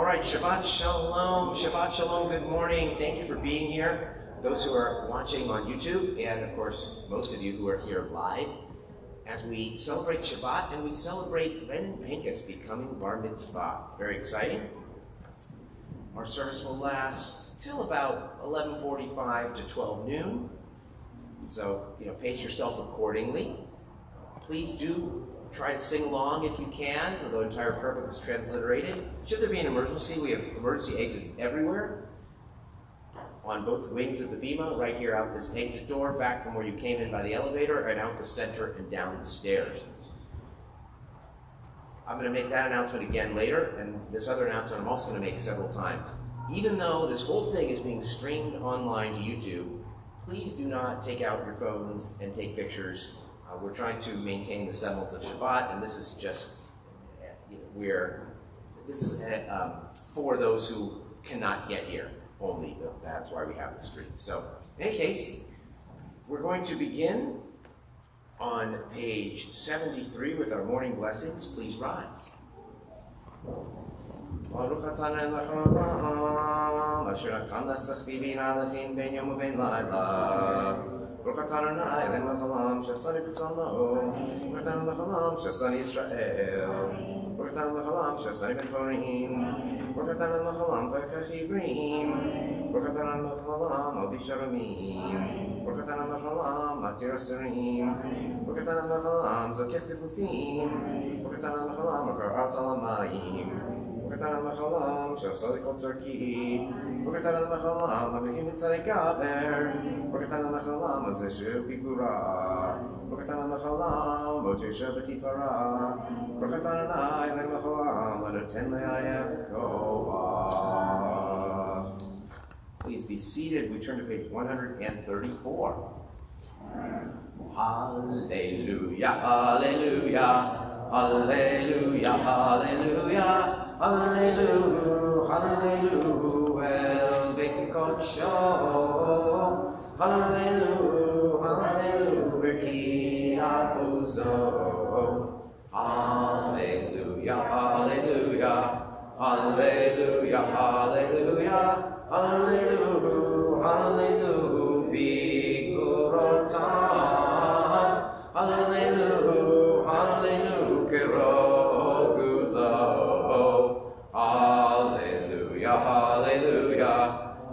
All right, Shabbat Shalom. Shabbat Shalom, good morning. Thank you for being here. Those who are watching on YouTube, and of course, most of you who are here live, as we celebrate Shabbat and we celebrate Ren and Pinchas becoming Bar Mitzvah. Very exciting. Our service will last till about 11:45 to 12 noon. So, pace yourself accordingly. Please do try to sing along if you can, although the entire purpose is transliterated. Should there be an emergency, we have emergency exits everywhere. On both wings of the bima, right here out this exit door, back from where you came in by the elevator, and out the center and down the stairs. I'm going to make that announcement again later, and this other announcement I'm also going to make several times. Even though this whole thing is being streamed online to YouTube, please do not take out your phones and take pictures. We're trying to maintain the semblance of Shabbat, and this is just, this is for those who cannot get here only. That's why we have the stream. So, in any case, we're going to begin on page 73 with our morning blessings. Please rise. Baruch atah Elohim, asher natan l'sachvi bin alefim ben yom u'ben layla. Baruch atah Adonai Eloheinu melech haolam, shasani b'tzalmo. Baruch atah melech haolam, shasani Yisrael. Baruch atah melech haolam, shasani ben Korim. Baruch atah melech haolam, v'kach ivrim. Baruch atah melech haolam, al bisharomim. Baruch atah melech haolam, matir asirim. Baruch atah melech haolam, zokef kefufim. Baruch atah melech haolam, makar arz al hamayim. Baruch atah melech haolam, shasali kol tzarki. Baruch atah melech haolam, avikim mitzarei gaver. Baruch atah melech haolam, azeh bigura. Baruch atah melech haolam, ot yoshev b'tifara. Baruch atah Adonai Eloheinu melech haolam, anoten le'ayef koach. Please be seated. We turn to page 134. Hallelujah, hallelujah, hallelujah, hallelujah, hallelujah, hallelujah, el b'kodsho, hallelujah, hallelujah, b'kiat uzo, hallelujah, hallelujah, hallelujah, hallelujah, hallelujah, hallelujah, bikurotav, hallelujah, hallelujah, kerogulo, hallelujah, hallelujah,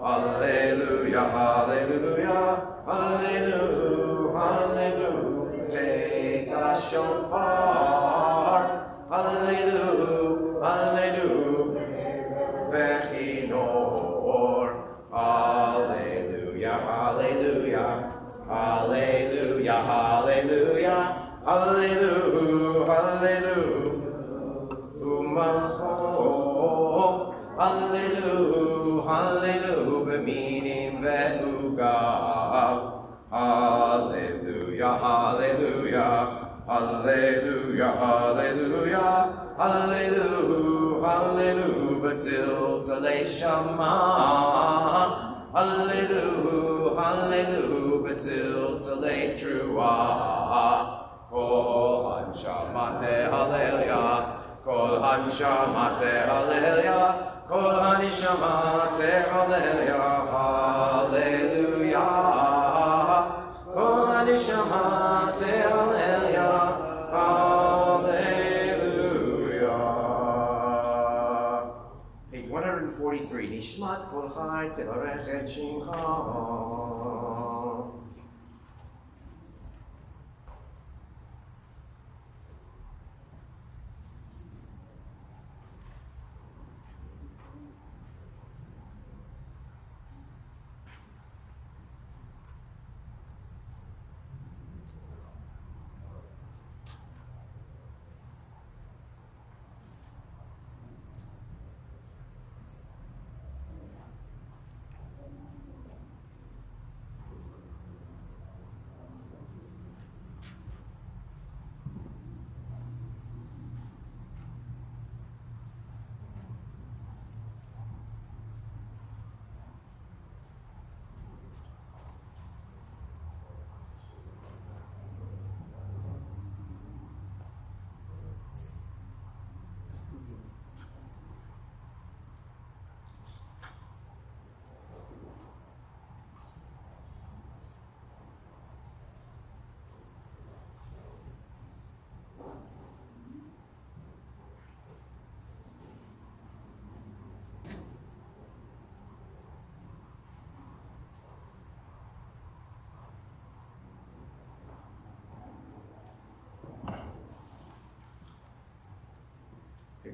hallelujah, hallelujah, hallelujah, hallelujah, take a shofar, hallelujah, hallelujah, vechinor, hallelujah, hallelujah, hallelujah, hallelujah, hallelujah, hallelujah, umalcho, hallelujah, hallelujah, b'minim ve'ugav, hallelujah, hallelujah, hallelujah, hallelujah, hallelujah, hallelujah, b'tzil tzalei shama, hallelujah, hallelujah, b'tzil tzalei truah, kol hanshamate hallelujah, kol hanshamate hallelujah, kol hanishamate hallelujah, hallelujah, kol hanishamate hallelujah, hallelujah. Page 143, Nishmat kol chai tevarech et shimcha.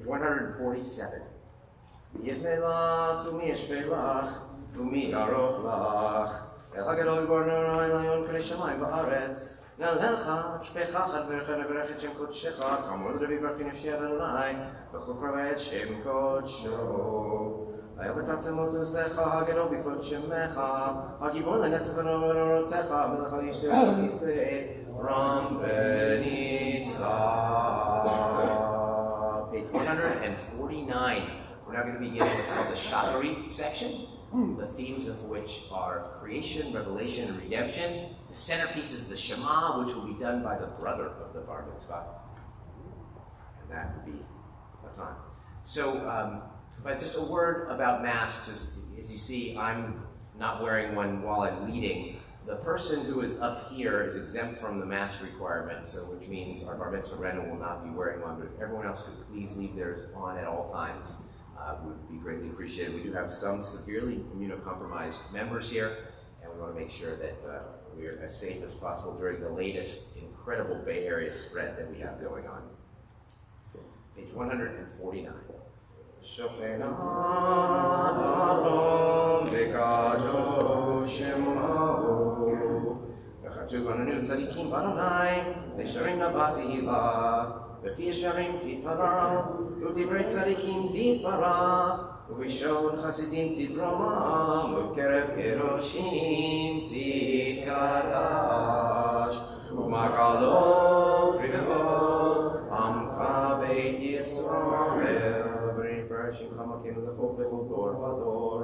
147. Yizmelach, Umi Yishvelach, Umi Yaroch Lach, El HaGadol Borno Elion K'nei Shamayim Va'aretz, Nalelcha, Shpecha Chadvercha Neverech Shem Kodshecha, Kamod Revi Barkin Yifshi Adonai, V'chol Kravet Shem Kodsho. Ayom B'tatzemot Usecha, HaGadol B'kvod Shemecha, HaGibor L'netzach V'Norotecha, Melech HaYisrael Kisei, Ram Benisa. Page 149. We're now going to begin what's called the Shacharit section, the themes of which are creation, revelation, and redemption. The centerpiece is the Shema, which will be done by the brother of the Bar Mitzvah. And that would be a time. So, but just a word about masks. As you see, I'm not wearing one while I'm leading. The person who is up here is exempt from the mask requirement, so which means our Bar Mitzvah Renna will not be wearing one, but if everyone else could please leave theirs on at all times, would be greatly appreciated. We do have some severely immunocompromised members here, and we want to make sure that we're as safe as possible during the latest incredible Bay Area spread that we have going on. Page 149. Shofenan Adon V'Kadosh Shemahu V'chatuv Ananu Tzadikim Baronai V'Sharim Navati Hilah V'fi Yesharim Titvarah V'divrei Tzadikim Titbarach V'ishon Chasidim Titromah V'kerev Keroshim Titkadash V'makalov Rivevov Amcha Beit Yisrael Shim Chamakim Lechol Bechol Dor Vador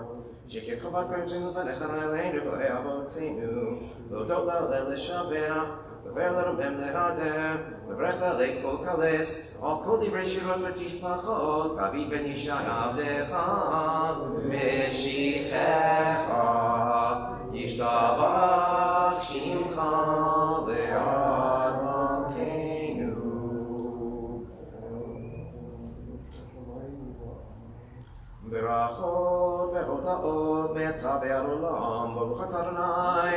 Shekir Chovat Krimzim Lefanecha Naleinu V'lei Avotzinu Lo Dola L'Shabeach V'ver L'Robem Le'Hader V'vrech L'Alei Kol Kales Al Kol Divrei Shirot V'Tishpachot David Ben Yishai Avdecha Meshichecha Yishtabach Shimcha Le'ad Malkeinu. Berachot ve'hotaot me'atzah be'arolam Baruch Adonai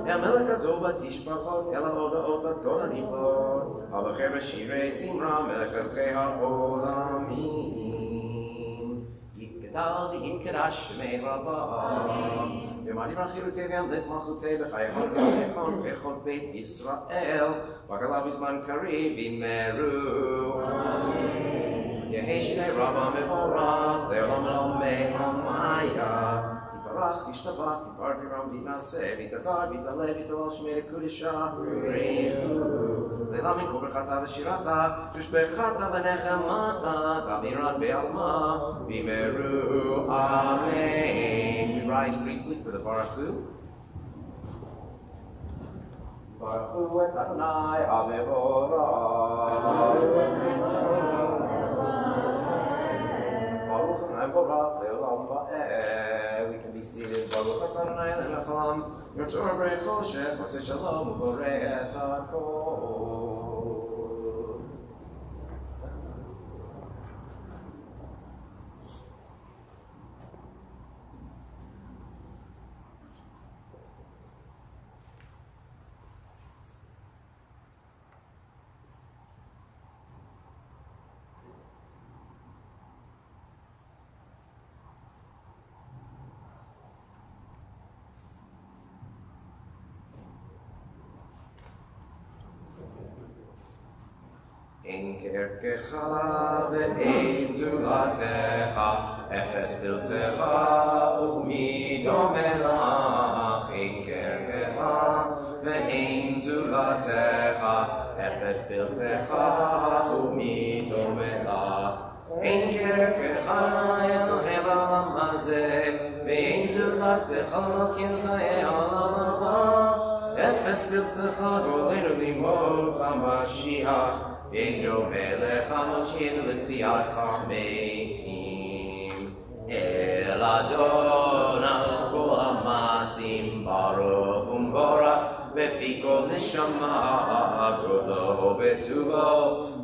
El Melech Gadol Batishpachot El HaHodaot Adon HaNiflot Habacher B'shirei Zimra Melech Elkei HaOlamim Yitgadal v'yitgadash Shemei Rabbah V'madivar Chilutei v'yamlet Malchutei B'chayachot V'yachon V'echot Beit Yisrael V'galav B'zman Kariv V'meru Amen. Yeheshmei Rabba Mevorach, Le'olam Elamei Hamaya, Yiparach, Yishtabach, Yipar Viram Vinaseh, Vitadar, Vitaleh, Vitalal Shmei Kudisha, Rehu, Le'lam Yikol Bechata V'shirata, Tushbechata V'nechemata, Tamirat Be'alma, V'meru, Amen. We rise briefly for the Baruch Hu. Baruch Hu et Adonai, Amevorach. We can be seated. Baruch Adonai Eloheinu, Your Torah v'Echol Shech, V'aseh Shalom U'vorei et HaKol. Ein kerkecha ve'ein zulatecha, efes biltecha umi domelach. Ein kerkecha ve'ein zulatecha, efes biltecha umi domelach. Ein kerkecha Elohem ba'olam hazeh, ve'ein zulatecha Malkin chayei olam haba. Efes biltecha golenu limot HaMashiach. V'yigro melech HaMoshin l'tviat ha'metim. El Adon al kol ha'masim baruch u'mvorach v'fi kol neshama godo v'tuvo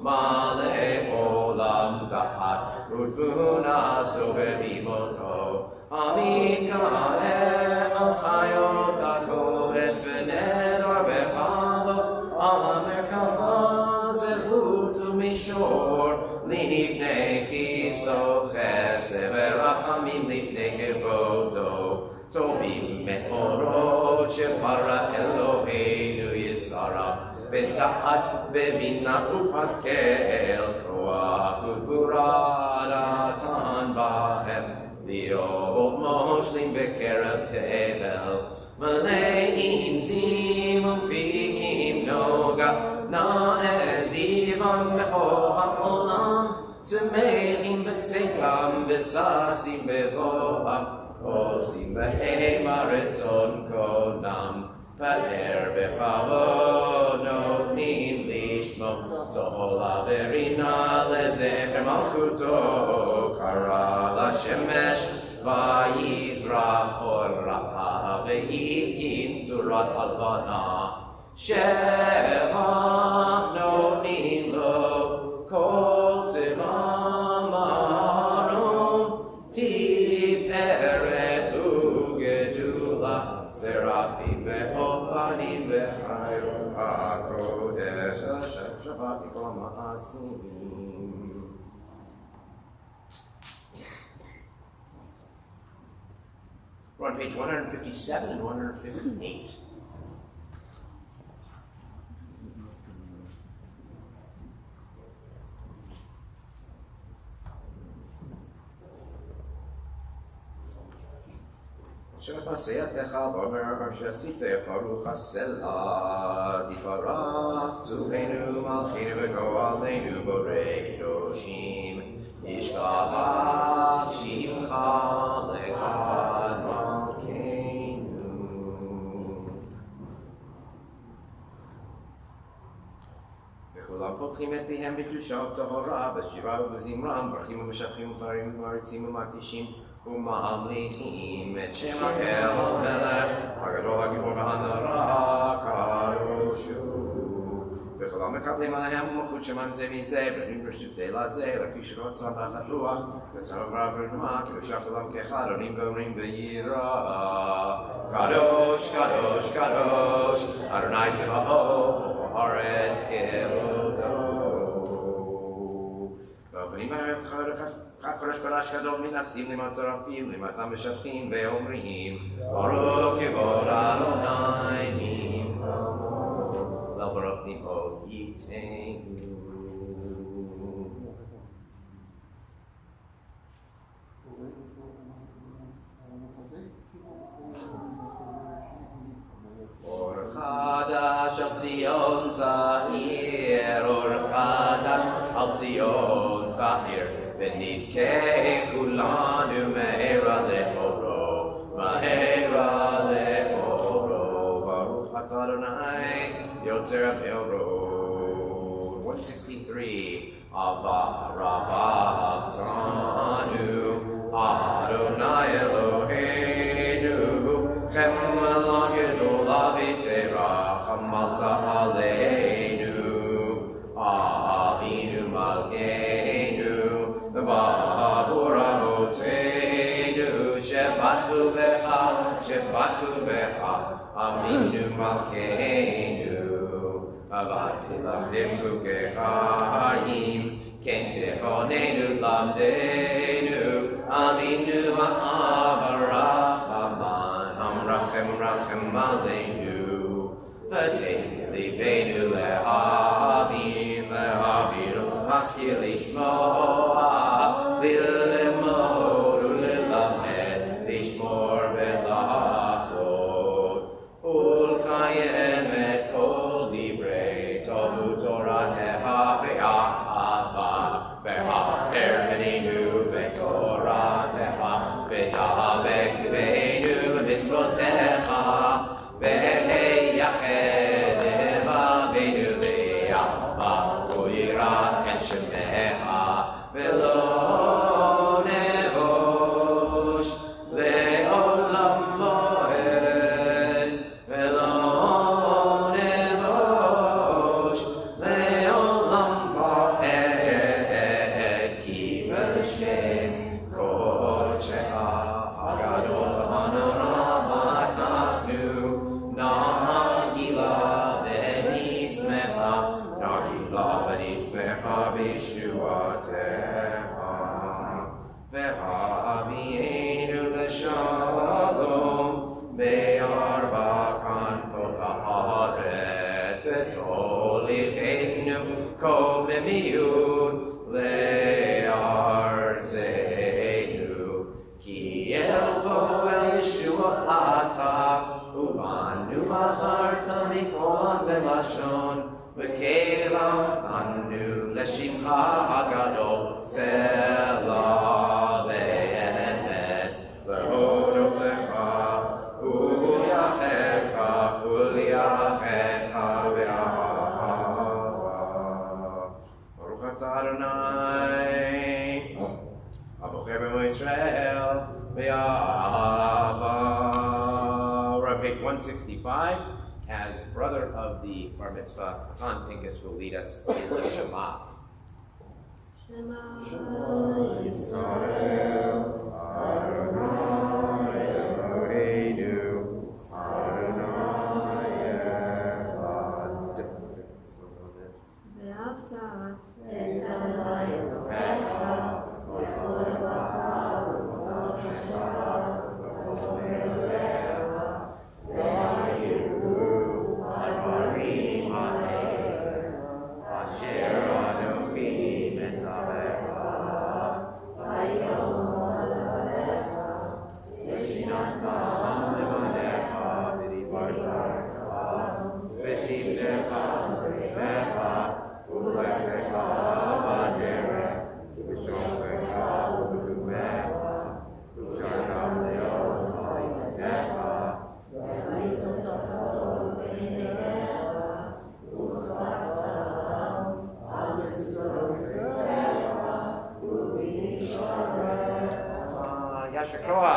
malei olam da'at u'tvuna sovev imoto Hamika'eh al chayot ha'koret v'nedor b'chavo al ha'merkava Mishor, Livnei רחמים לפני כבודו, טובים מאורות שברא אלוהינו יצרה, בדעת בבינה ובהשכל, כוח וגבורה נתן בהם, להיות מושלים בקרב תבל, מלאים זים ומפיקים נוגה, נעזיבם בכל העולם, שמחים בצאתם וששים בבואם, עושים בהם הרצון קודם, פאר בכבוד נותנים לשמו, צהלה ורינה לזכר מלכותו, קרא לשמש ויזרח אורה, והקים צורת הלבנה, שבע נותנים לו כל זממנו, תפארת וגדולה, סרפים ואופנים וחיו הקודש, שבת כל המעשים. We're on page 157 and 158. שפסייתך ואומר שעשיתך ברוך הסלע, תתברך צורנו מלכנו וגואלנו בורא קדושים, ישתבח שמך לעד מלכנו. וכולם פותחים את פיהם בקדושה וטהרה, בשירה ובזמרם, ברכים ומשבחים ומפארים ומעריצים ומקדישים וממליכים את שם האל המלך, הגדול הגיבור והנורא קדוש הוא. וכולם מקבלים עליהם מלכות שמם זה מזה, בנים ברשות זה לזה, לקריש רצון תחת רוח, ושרב רב ונמה, קדושה כולם כאחד, עונים ואומרים ביראה. קדוש, קדוש, קדוש, אדוני צבאו, הארץ כבודו. ואופנים הקודש פרש גדול מנסים למצרפים, למתם משבחים ואומרים, ברוך כבוד אדוני ממרום, לברוך נמות ייתנו. אור חדש על ציון צעיר, אור חדש על ציון צעיר, ונזכה כולנו מהרה לאורו, מהרה לאורו. ברוך אתה אדוני יוצר המאורות. 163. אהבה רבה אהבתנו, אדוני אלוהינו, חמלה גדולה ותרחמת עלינו, אבינו מלכנו, בעבור אבותינו, שבטחו בך, שבטחו בך, אמינו מלכנו. עבדתי למדם חוקי חיים, כן תכוננו למדנו, אמינו האב הרחמן, המרחם רחם עלינו, ותן ליבנו להבין, משכיל לשמוע, ללמוד וללמד, לשמור ולעשות, ולקיים את כל דברי תורתך באהבה, והאר פנינו בתורתך, ודבק ליבנו במצוותיך, ויחד לבבינו באהבה, ויראת את שמך, ולא Shlichenu kol b'miut le'artenu ki el bo el Yeshua ata ubanu acharta mikol belashon v'kelam tanu l'shimcha hagadol selah ve'emet lehodot lecha u'yachecha u'liyachecha ve'ahava Baruch atah Adonai Abocher b'mo Yisrael ve'ahava. We're on page 165. As brother of the bar mitzvah, Khan Pincus will lead us in the Shema. Shema Yisrael, Adonai Eloheinu, Adonai Echad. Ve'afta et Adonai Elohecha, v'chol levav u'nafshecha, v'chol levecha, ve'ayihu advarim ha'eler, asher Anochi metzavecha, hayom levanecha, v'shinatam levanecha, v'dibartecha, v'shivtecha b'rechecha, u'lechecha b'derech, v'shofecha u'bedumecha, v'shartam le'ol ha'yidecha, Yashikoa.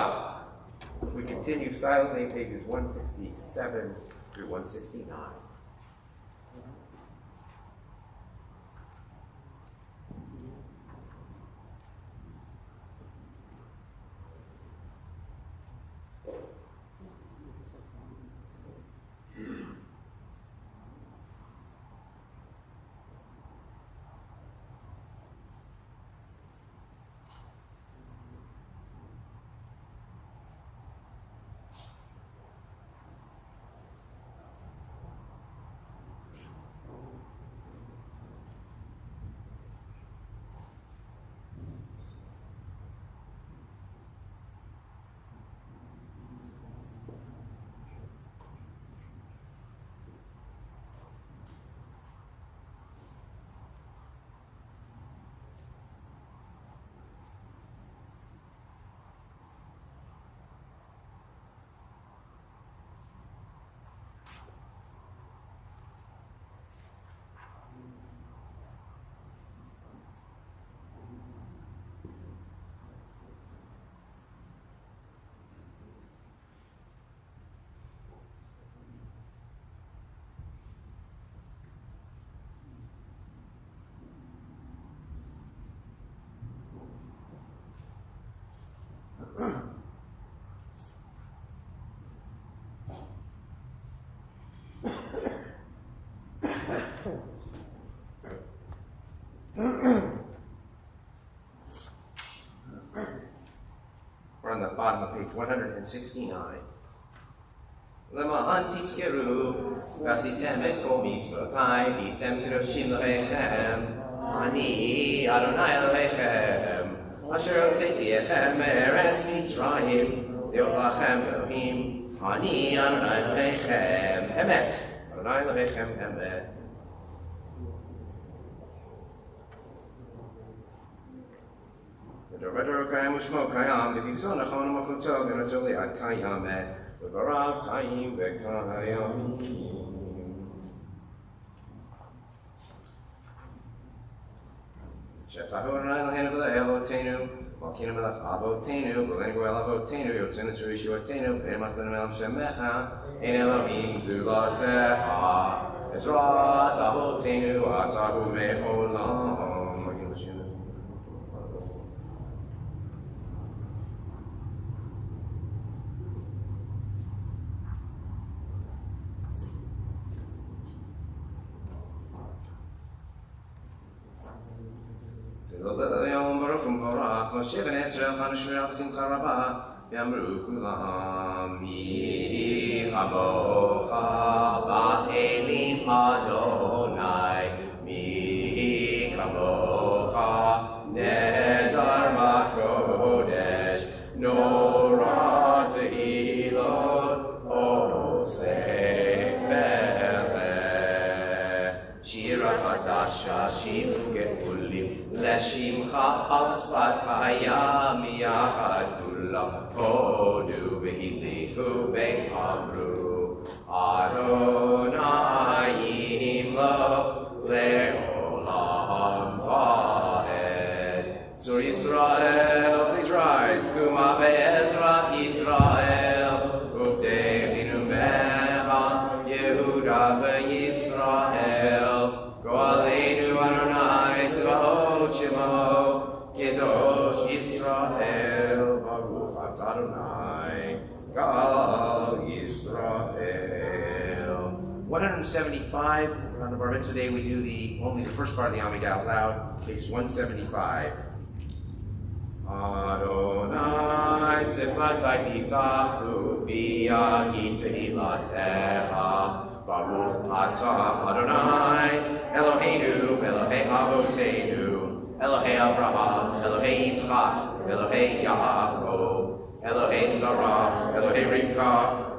We continue silently pages 167 through 169. We're on the bottom of page 169. Lema'an tizkeru, v'asitem et kol mitzvotai, v'yitem kedoshim l'rechem, ani Adonai Elohechem, asher hotzeti echem me'eretz Mitzrayim, le'ot lachem Elohim, ani Adonai Elohechem, emet, Adonai Elohechem, emet. V'dor kayam u'shmo kayam, v'chiso nachon u'machuto, v'noto li'ad kayamet, v'varav kayim v'kayamim. Shetahu Adonai Eloheinu v'le'el avotenu, malkeinu melech avotenu, v'le'enu goel avotenu, yotzenu tzurishivotenu, v'neim atzenu melam shemecha, ein Elohim zulatecha, ezrat avotenu, atahu me'olam. Yom Baruch V'Vorach Moshe ben Israel Chanushu B'Simcha Rabbah V'Amru Kulam Yichabocha Ba'elim Adonai Nedar Makodesh, Nora Tehilot, Osefele. Shira Chadasha, Shim Ge'ulim, Leshimcha al Sfat Hayam Yachad Kulam, Hodu Ve'ilihu Ve'amru, Adonai Lo Le'olam Vaed. Zur Yisrael, please rise, Kuma Be'ezra Yisrael, Uvdechinu Mecha, Yehuda Ve'Yisrael, Go'aleinu Adonai Tzvaot Shemo, Kedosh Yisrael, Baruch Atah Adonai, Gal Yisrael. 175, on the Bar Mitzvah Day, we do only the first part of the Amidah out loud, page 175. Adonai Siflatai Tiftach Uviyagi Tehilatecha Baruch Atah Adonai Eloheinu Elohei Avoteinu Elohei Avraham Elohei Yitzchak Elohei Yaakov Elohei Sarah Elohei Rivka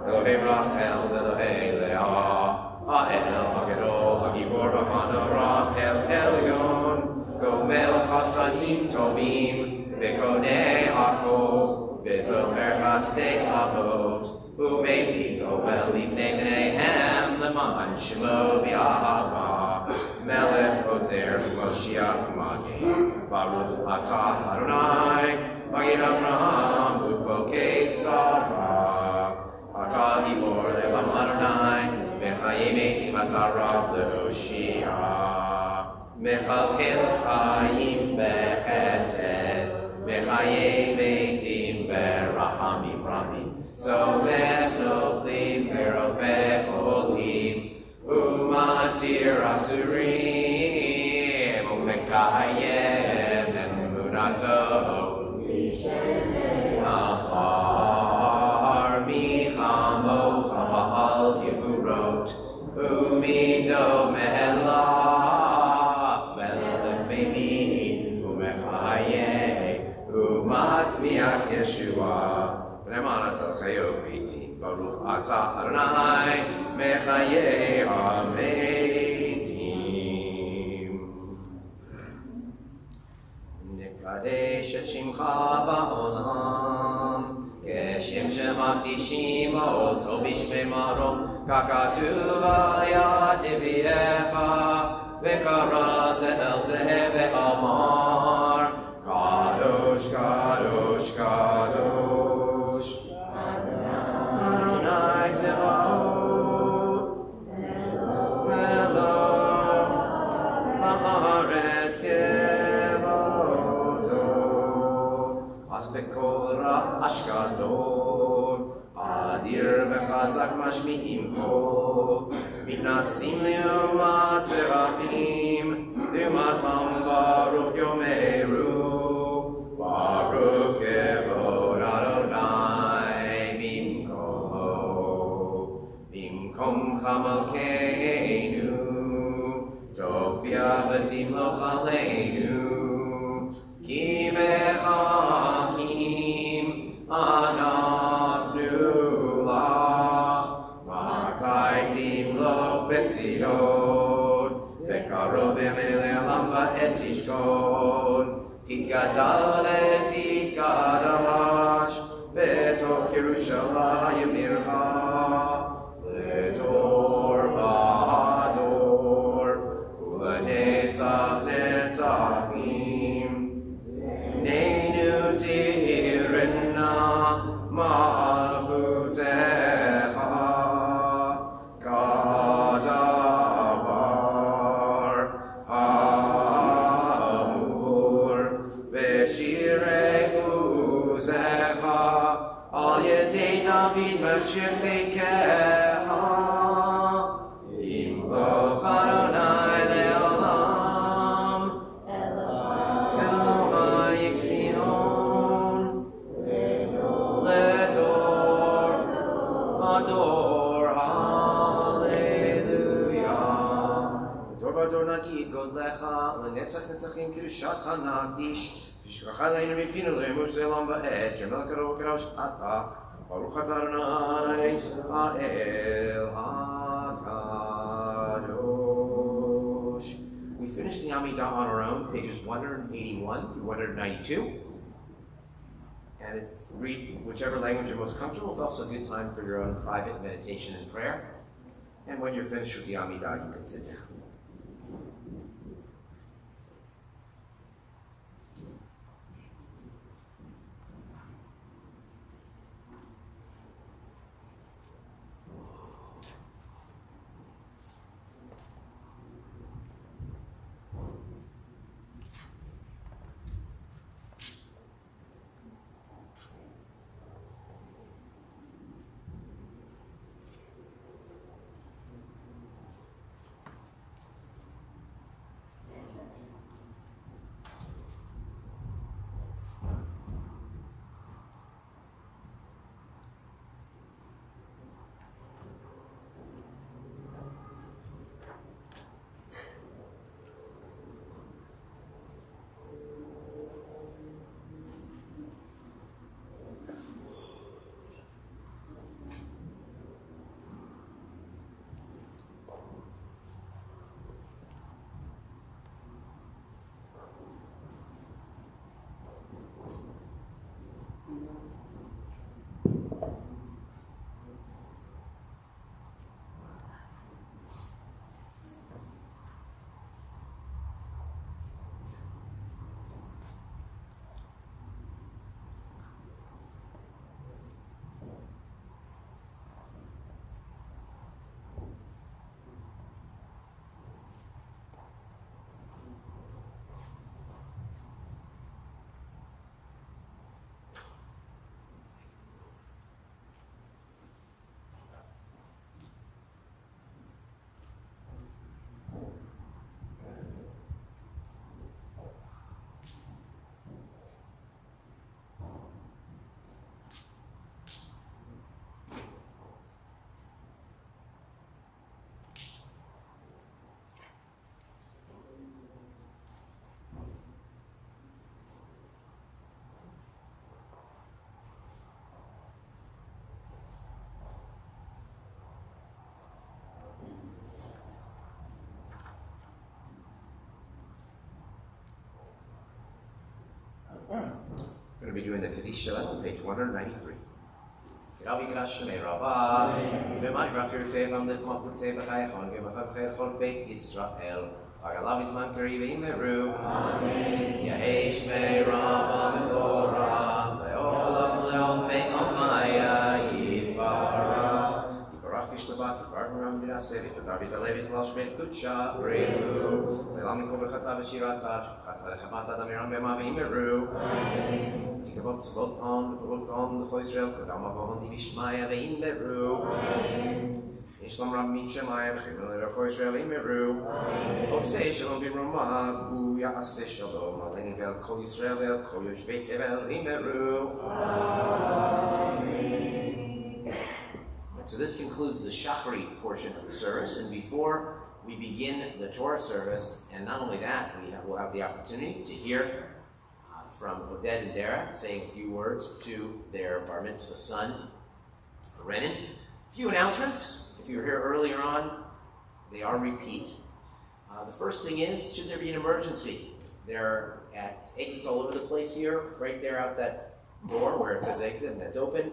Elohei Rachel Elohei Leah Ha'el Hagedol Hagibor Ha'Hanara El Elyon Gomel Chasadim Tovim Bekonei Akol, Bezocher Chastei Avot, Umevi Gomel Libnei Bneihem, Leman Shemo B'Ahava, Melech Ozer Moshiach Umagim, Baruch Atah Adonai, Magid Avraham, Ufokei Tzara, Atah Gibor Le'olam Adonai, Mechayim Eitim Atarab Le'Hoshia, Mechalkel Chayim B'Chesed, Mechayim Eitim Berachamim Ramim, Somech Noflim Berofech Olim, Umatir Asurim, Umekayem Emunato, Afar Michamo Chamahal Yevurot, Umido Melah, Melech Meini, Umechayeh, Umatzmiach Yeshua, B'nemanat al-Chayot Beitim, Baruch Atah Adonai, Mechayeh HaMeitim. Nekadesh et Shimcha ba'olam, Keshem shemakdishim אותו בשמרו, ככתוב על-יד נביאך, וקרא זה אל זה ואמר, קדוש, קדוש, קדוש, אדוני צבאות, מלך הארץ כבודו. אז בקול רעש גדול, אדיר וחזק משמיעים קול, מתנסים לעומת סרפים, לעומתם ברוך יאמרו, ברוך כבוד אדוני במקומך מלכנו, תופיע ותמלוך עלינו, כי מחכים אנחנו לך, מתי תמלוך בציון, בקרוב ימינו לעולם ועד תשכון, תתגדל ותתקדש, בתוך ירושלים עירך, לדור ודור, ולנצח נצחים. ננו תירנה מלכותך, כדבר האמור בשירי עוזך, על ידי נביא מכשיר תיקך, ימלוך אדוני לעולם, אלוהי ציון, לדור ודור, הללויה. לדור ודור נגיד גודלך, לנצח לנצח נצחים קדושתך נקדיש, תשכח עלינו מפינו לאמוש לעולם ועד, כמלך קדוש וקדוש אתה, ברוך אתה אדוני האל הקדוש. We finished the Amidah on our own, pages 181 through 192. And read whichever language you're most comfortable. It's also a good time for your own private meditation and prayer. And when you're finished with the Amidah, you can sit down. We're going to be doing the Kaddish Shalem on page 193. Rabbi Grash Shemei Rabbah, B'mai Vrachir Tevam L'Chmachur Tev L'Chayachon, V'machar Chayachon Beit Yisrael, Agalav Izman Kari V'Imeru, Yehei Shmei Rabbah Mevorach, Le'olam Le'omei Omaya Yibarach, Yibarach V'Shtabat V'Barach Ram V'Naseh, V'Davar V'Talev V'Tlal Shmei Kudsha, B'Reilu, Le'lam Mikol B'Chata V'Shirata, V'Chata V'Chabata D'Amiram B'Ma V'Imeru, Tikabot Sloton, V'Loton, L'Chol Yisrael, Kodam Avon, Divishmaya V'Imeru, Yishlam Ram Min Shemaya V'Chibon L'Chol Yisrael V'Imeru, Osei Shalom B'Romav, U'Ya'aseh Shalom, Aleinu V'El Kol Yisrael V'El Kol Yoshvei Tevel V'Imeru. So this concludes the Shachari portion of the service, and before we begin the Torah service, and not only that, we'll have the opportunity to hear from Oded and Dara saying a few words to their bar mitzvah son, Renan. A few announcements. If you were here earlier on, they are repeat. The first thing is, should there be an emergency? There are exits all over the place here, right there out that door where it says exit and that's open.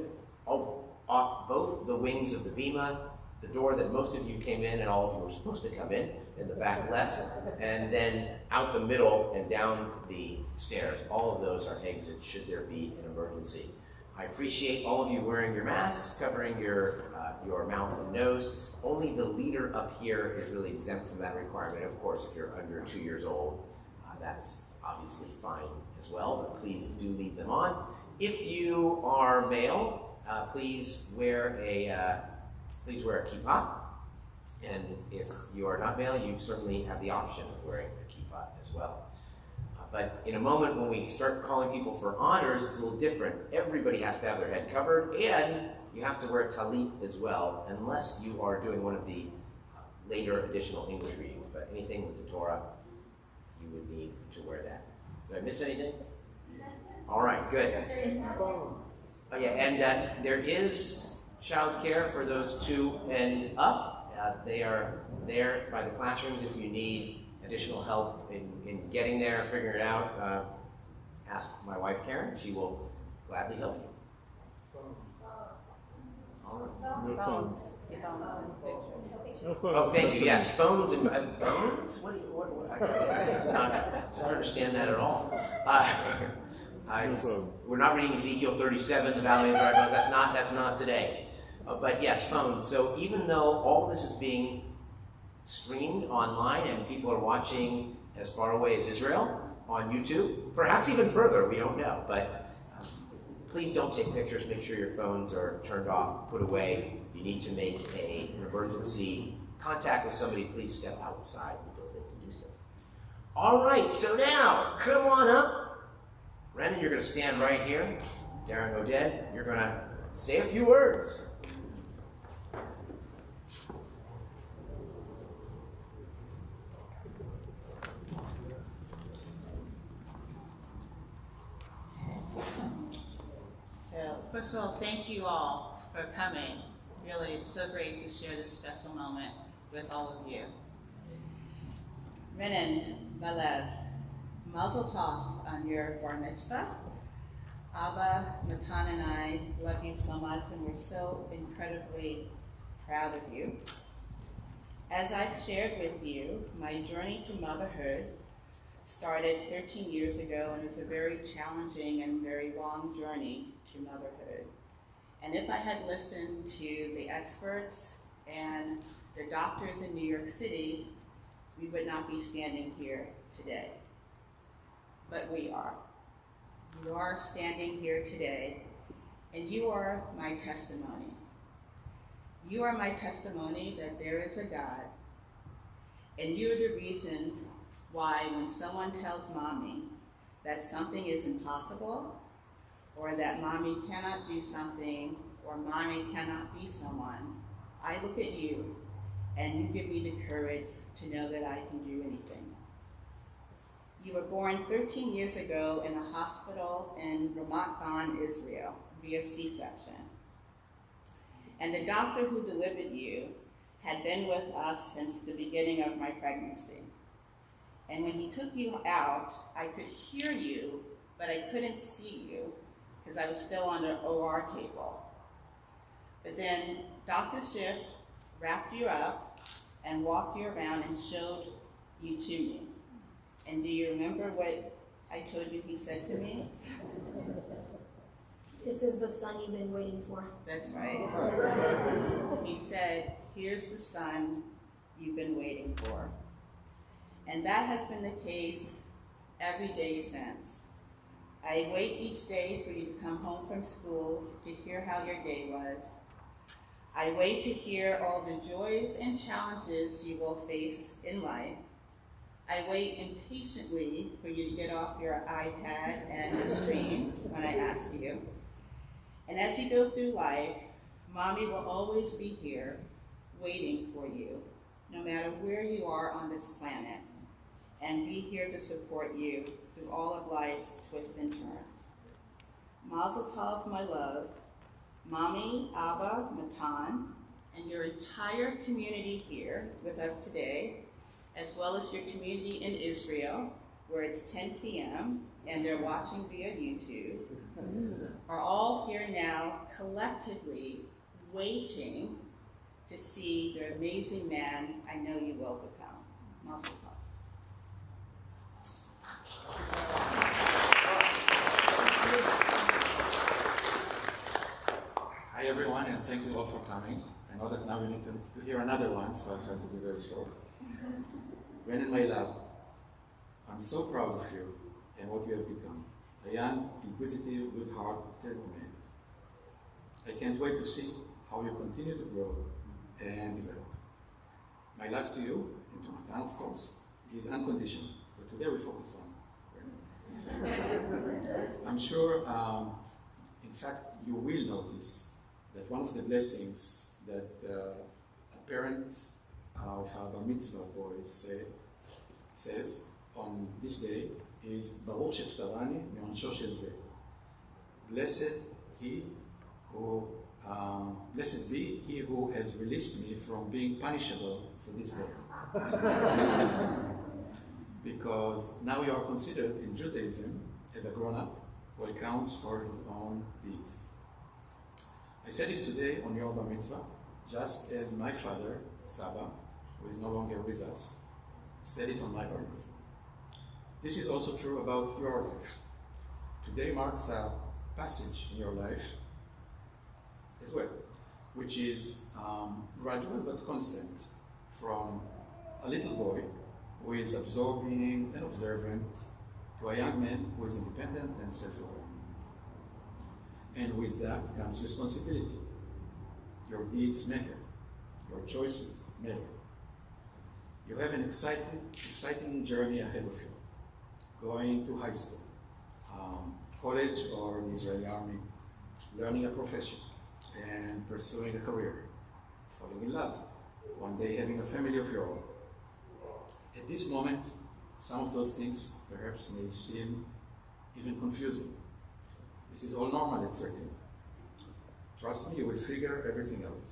Off both the wings of the bima, the door that most of you came in and all of you were supposed to come in the back left, and then out the middle and down the stairs. All of those are exits should there be an emergency. I appreciate all of you wearing your masks, covering your mouth and nose. Only the leader up here is really exempt from that requirement. Of course, if you're under 2 years old, that's obviously fine as well, but please do leave them on. If you are male, please wear a kippah, and if you are not male, you certainly have the option of wearing a kippah as well. But in a moment when we start calling people for honors, it's a little different. Everybody has to have their head covered, and you have to wear talit as well, unless you are doing one of the later additional English readings. But anything with the Torah, you would need to wear that. Did I miss anything? All right, good. Oh yeah, and there is childcare for those 2 and up. They are there by the classrooms if you need additional help in getting there, figuring it out. Ask my wife Karen; she will gladly help you. All right. Oh, thank you. Yes, phones and phones. What? I don't understand that at all. We're not reading Ezekiel 37, the Valley of Dry Bones. That's not today. But yes, phones. So even though all this is being streamed online and people are watching as far away as Israel on YouTube, perhaps even further, we don't know. But please don't take pictures. Make sure your phones are turned off, put away. If you need to make an emergency contact with somebody, please step outside the building to do so. All right, so now, come on up. Brendan, you're going to stand right here. Darren Oded, you're going to say a few words. So, first of all, thank you all for coming. Really, it's so great to share this special moment with all of you. Renan, Balev, Mazel Tov on your bar mitzvah. Abba, Matan, and I love you so much, and we're so incredibly proud of you. As I've shared with you, my journey to motherhood started 13 years ago and is a very challenging and very long journey to motherhood. And if I had listened to the experts and the doctors in New York City, we would not be standing here today. But we are. We are standing here today, and you are my testimony. You are my testimony that there is a God, and you're the reason why when someone tells mommy that something is impossible, or that mommy cannot do something, or mommy cannot be someone, I look at you and you give me the courage to know that I can do anything. You were born 13 years ago in a hospital in Ramat Gan, Israel, via C-section. And the doctor who delivered you had been with us since the beginning of my pregnancy. And when he took you out, I could hear you, but I couldn't see you because I was still on the OR table. But then Dr. Schiff wrapped you up and walked you around and showed you to me. And do you remember what I told you he said to me? This is the son you've been waiting for. That's right. He said, here's the son you've been waiting for. And that has been the case every day since. I wait each day for you to come home from school to hear how your day was. I wait to hear all the joys and challenges you will face in life. I wait impatiently for you to get off your iPad and the screens when I ask you. And as you go through life, mommy will always be here waiting for you, no matter where you are on this planet, and be here to support you through all of life's twists and turns. Mazel Tov, my love, Mommy, Abba, Matan, and your entire community here with us today, as well as your community in Israel, where it's 10 p.m. and they're watching via YouTube, are all here now collectively waiting to see the amazing man I know you will become. Mazel Tov. Hi everyone, and thank you all for coming. I know that now we need to hear another one, so I'll try to be very short. Renan, my love, I'm so proud of you and what you have become. A young, inquisitive, good-hearted man. I can't wait to see how you continue to grow and develop. My love to you, and to Matan, of course, is unconditional, but today we focus on Renan. I'm sure, in fact, you will notice that one of the blessings that a parent of a bar mitzvah boy says, on this day is Baruch Sheptarani Me'onsho Shel Zeh. Blessed be he who has released me from being punishable for this day. Because now you are considered in Judaism as a grown-up who accounts for his own deeds. I said this today on your Bar Mitzvah, just as my father, Saba, who is no longer with us, said it on my Bar Mitzvah. This is also true about your life. Today marks a passage in your life as well, which is gradual but constant, from a little boy who is absorbing and observant to a young man who is independent and self-aware. And with that comes responsibility. Your deeds matter. Your choices matter. You have an exciting journey ahead of you. Going to high school, college or the Israeli army, learning a profession, and pursuing a career, falling in love, one day having a family of your own. At this moment, some of those things perhaps may seem even confusing. This is all normal at 13. Trust me, you will figure everything out.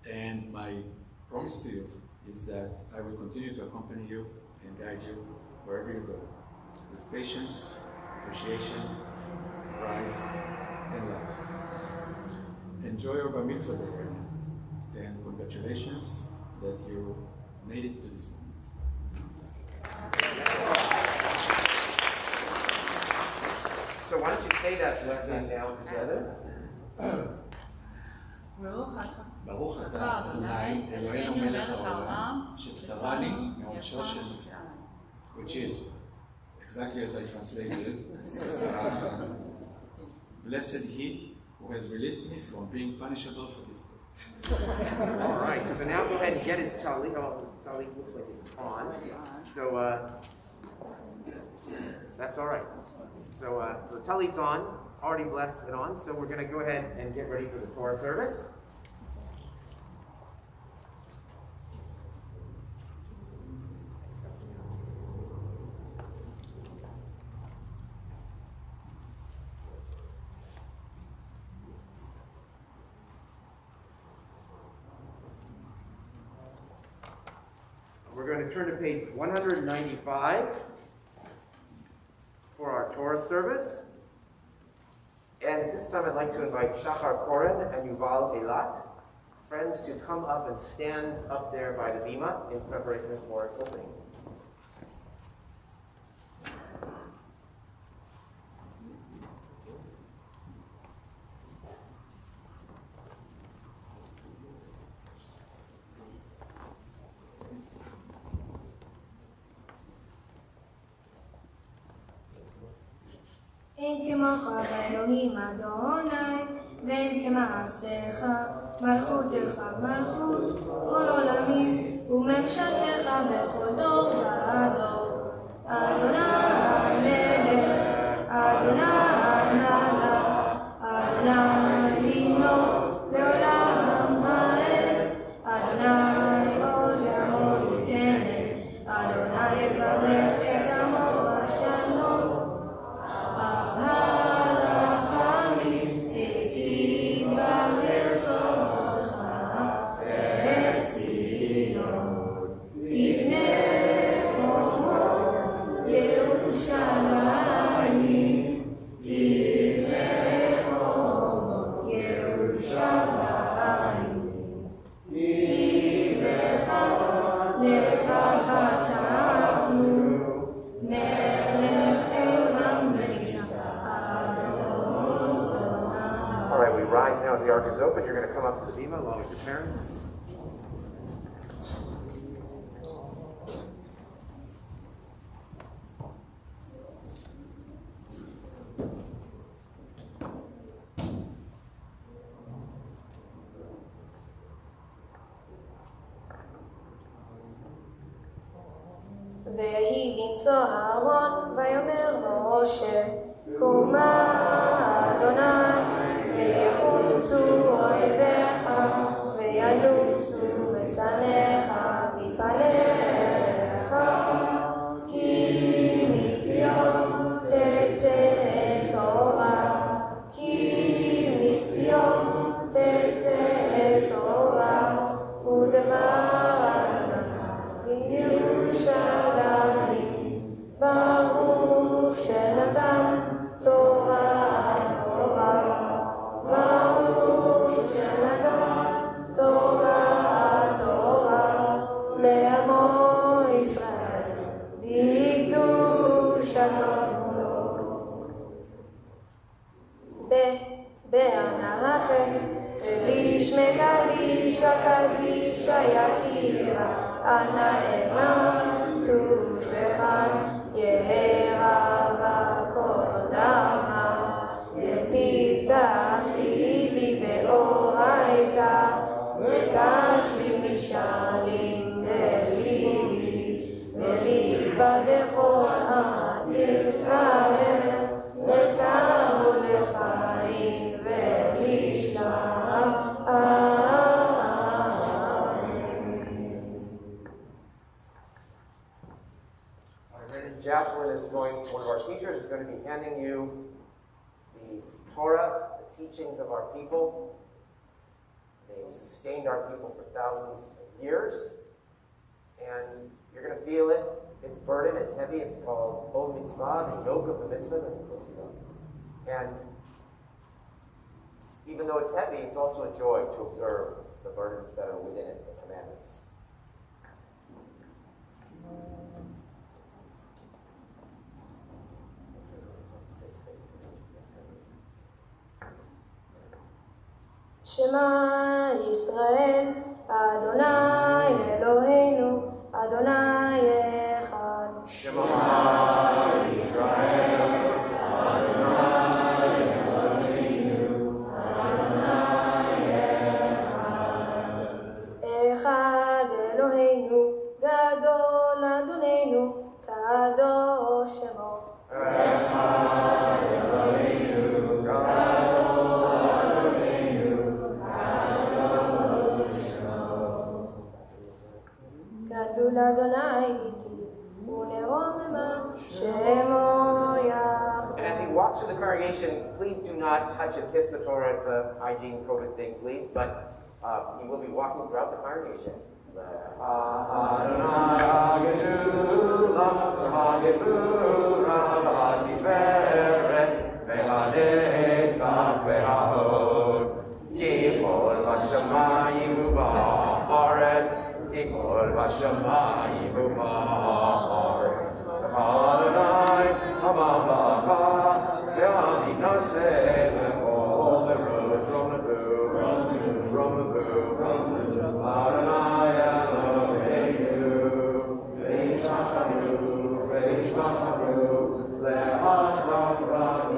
And my promise to you is that I will continue to accompany you and guide you wherever you go, with patience, appreciation, pride, and love. Enjoy your Bar Mitzvah day, Renan, and congratulations that you made it to this moment. So why don't you say that blessing now together? ברוך אתה אדוני אלוהינו מלך העולם שפטרני מעונשו של זה, which is exactly as I translated, blessed he who has released me from being punishable for this book. All right, so now go ahead and get his talit. Oh, his talit looks like it's on. So that's all right. So the talit's on, already blessed and on. So we're going to go ahead and get ready for the Torah service. We're going to turn to page 195 for our Torah service. And this time I'd like to invite Shachar Koren and Yuval Eilat, friends, to come up and stand up there by the bima in preparation for its opening. אין כמוך באלוהים אדוני, ואין כמעשיך, מלכותך מלכות כל עולמים, וממשלתך בכל דור ודור. אדוני מלך, אדוני מלך, אדוני ימלוך לעולם ועד. אדוני עוז עמו ייתן, אדוני יברך את עמו בשלום. Now, as the ark is open, you're going to come up to the bima along with your parents. ויהי בנשוא אהרון ויאמר משה קומה אדוני ויפוצו אויביך וינוסו משנאיך מפניך דבר בירושלים, ברוך שנתן תורה טובה, ברוך שנתן תורה טובה לעמו ישראל בקדושתו. בהנחת ולשמי קדישה קדישה יקירה אנא אמר תושבחן יהי רבה כל דמה ותפתח ליבי באורייתא ותשלים משאלים בליבי וליבה לכל עם ישראל לטעמו לחיים ולשלם. Jacqueline is going, one of our teachers is going to be handing you the Torah, the teachings of our people. They've sustained our people for thousands of years. And you're going to feel it. It's burden, it's heavy. It's called Od Mitzvah, the yoke of the mitzvah. And even though it's heavy, it's also a joy to observe the burdens that are within it, the commandments. שמע ישראל, אדוני אלוהינו, אדוני אחד. שמע ישראל, אדוני אלוהינו, אדוני אחד. אחד אלוהינו, גדול אדוננו, קדוש שמו. אחד אלוהינו, גדול אדוני איתי, ולרוממה שמו יחד. And as he walks through the congregation, please do not touch and kiss the Torah. It's a hygiene-coded thing, please. But he will be walking throughout the congregation. Ikol Vashamayim U'Ma'aretz Adonai HaMamlaka Ve'aminaseh L'Kol the roads from the boom Adonai Eloheinu Ve'ishtacharu Le'ad Ram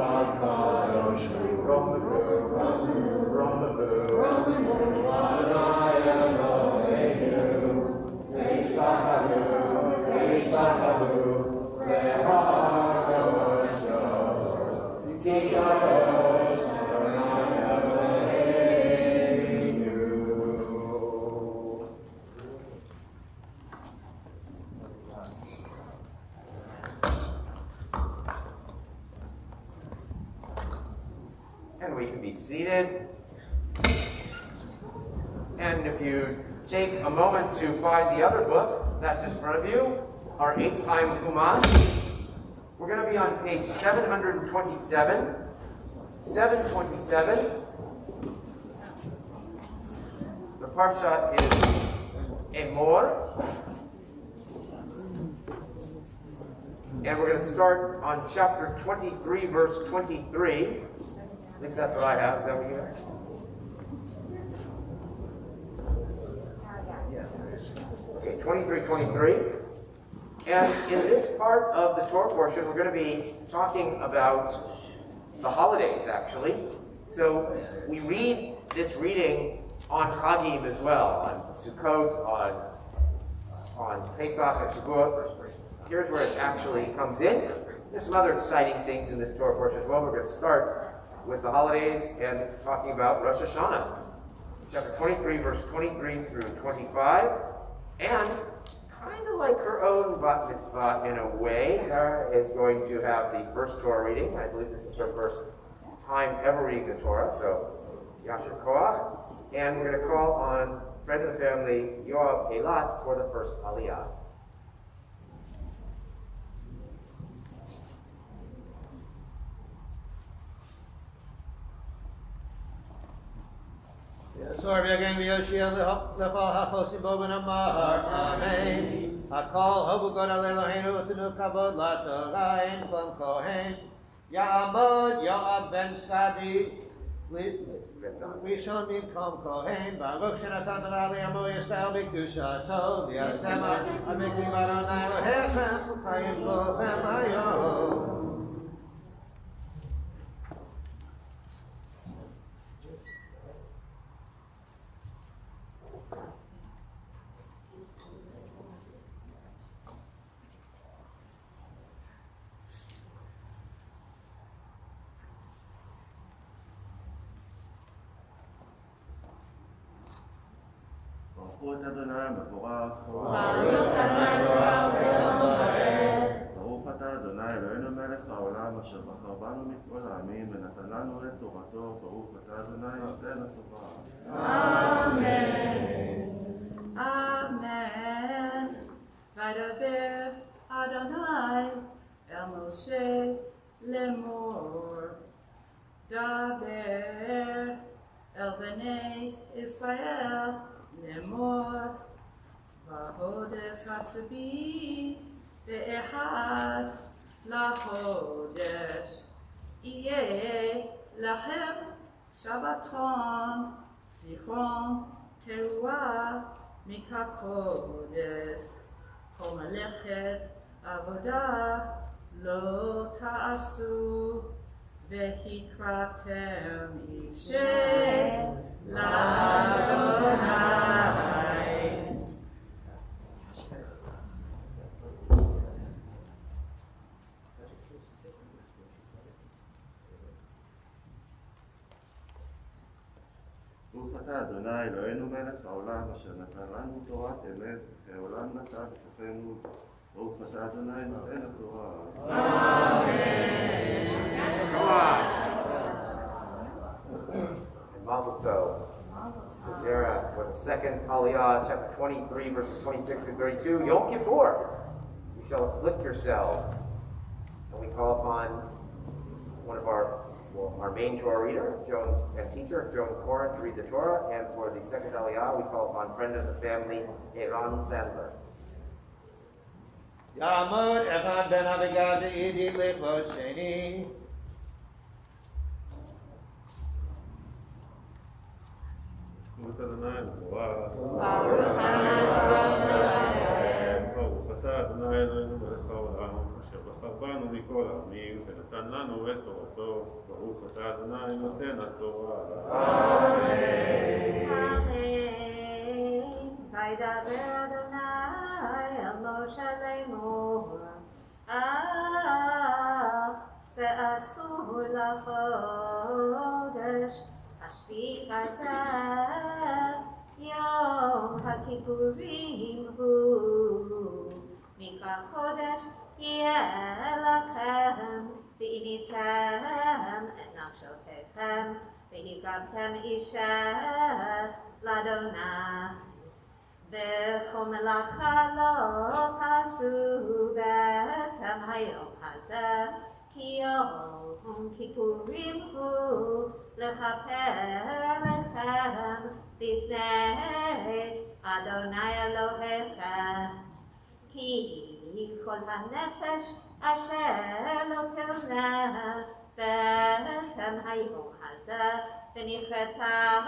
Kadosh from the boom Adonai Eloheinu And we can be seated. And if you take a moment to find the other book that's in front of you, our 8th time Chumash, we're going to be on page 727. 727. The parsha is Emor. And we're going to start on chapter 23, verse 23. At least that's what I have. Is that what you have? Okay, 23. And in this part of the Torah portion, we're going to be talking about the holidays, actually. So we read this reading on Chagim as well, on Sukkot, on Pesach and Shavuot. Here's where it actually comes in. There's some other exciting things in this Torah portion as well. We're going to start with the holidays and talking about Rosh Hashanah. Chapter 23, verse 23 through 25. And kind of like her own bat mitzvah in a way, Tara is going to have the first Torah reading. I believe this is her first time ever reading the Torah, so Yasher Koach. And we're going to call on friend of the family, Yoav Eilat, for the first Aliyah. Amen. Hakol hobu god Eloheinu utenu kavod laTorah ein kom kohen Ya'amod Yoav ben Sadi Rishon במקום כהן ברוך שנתת לעמו יסתר בקדושתו ויעצם המקים אדוני אלוהיכם חיים כולכם היום. ברוך אדוני מבורך. ברוך אתה אדוני אלוהינו מלך העולם אשר בחר בנו מכל העמים ונתן לנו את תורתו. ברוך אתה אדוני נותן התורה. אמן. אמן. וידבר אדוני אל משה לאמור דבר אל בני ישראל לאמור בחודש השביעי באחד לחודש יהיה לכם שבתון זיכרון תרועה מקודש כל מלאכת עבודה לא תעשו והקראתם אישי לאדוני. ברוך אתה אדוני אלוהינו מלך העולם אשר נתן לנו תורת אמת וכעולם נתן בתוכנו. ברוך אתה אדוני נותן התורה. And Mazel Tov. So here for the second Aliyah, chapter 23, verses 26 through 32. Yom Kippur, you shall afflict yourselves. And we call upon one of our main Torah reader, and teacher, Joan Corin, to read the Torah. And for the second Aliyah, we call upon friend of the family, Eran Sandler. Ya'amod Echad ben Abigad Idi Lechvod Sheni. ברוך אדוני מבורך. ברוך אתה אדוני אלוהינו מלך העולם אשר בחר בנו מכל העמים ונתן לנו את תורתו. ברוך אתה אדוני נותן התורה. וידבר אדוני אל משה לאמור ועשו לחודש השביעי הזה יום הכיפורים הוא מקרא קודש יהיה לכם ועיניתם את נפשותיכם והקרבתם אישה לאדוני וכל מלאכה לא תעשו בעצם היום הזה כי יום כיפורים הוא לכפר אתכם לפני אדוני אלוהיכם כי כל הנפש אשר לא תלנה בעצם היום הזה ונכרתה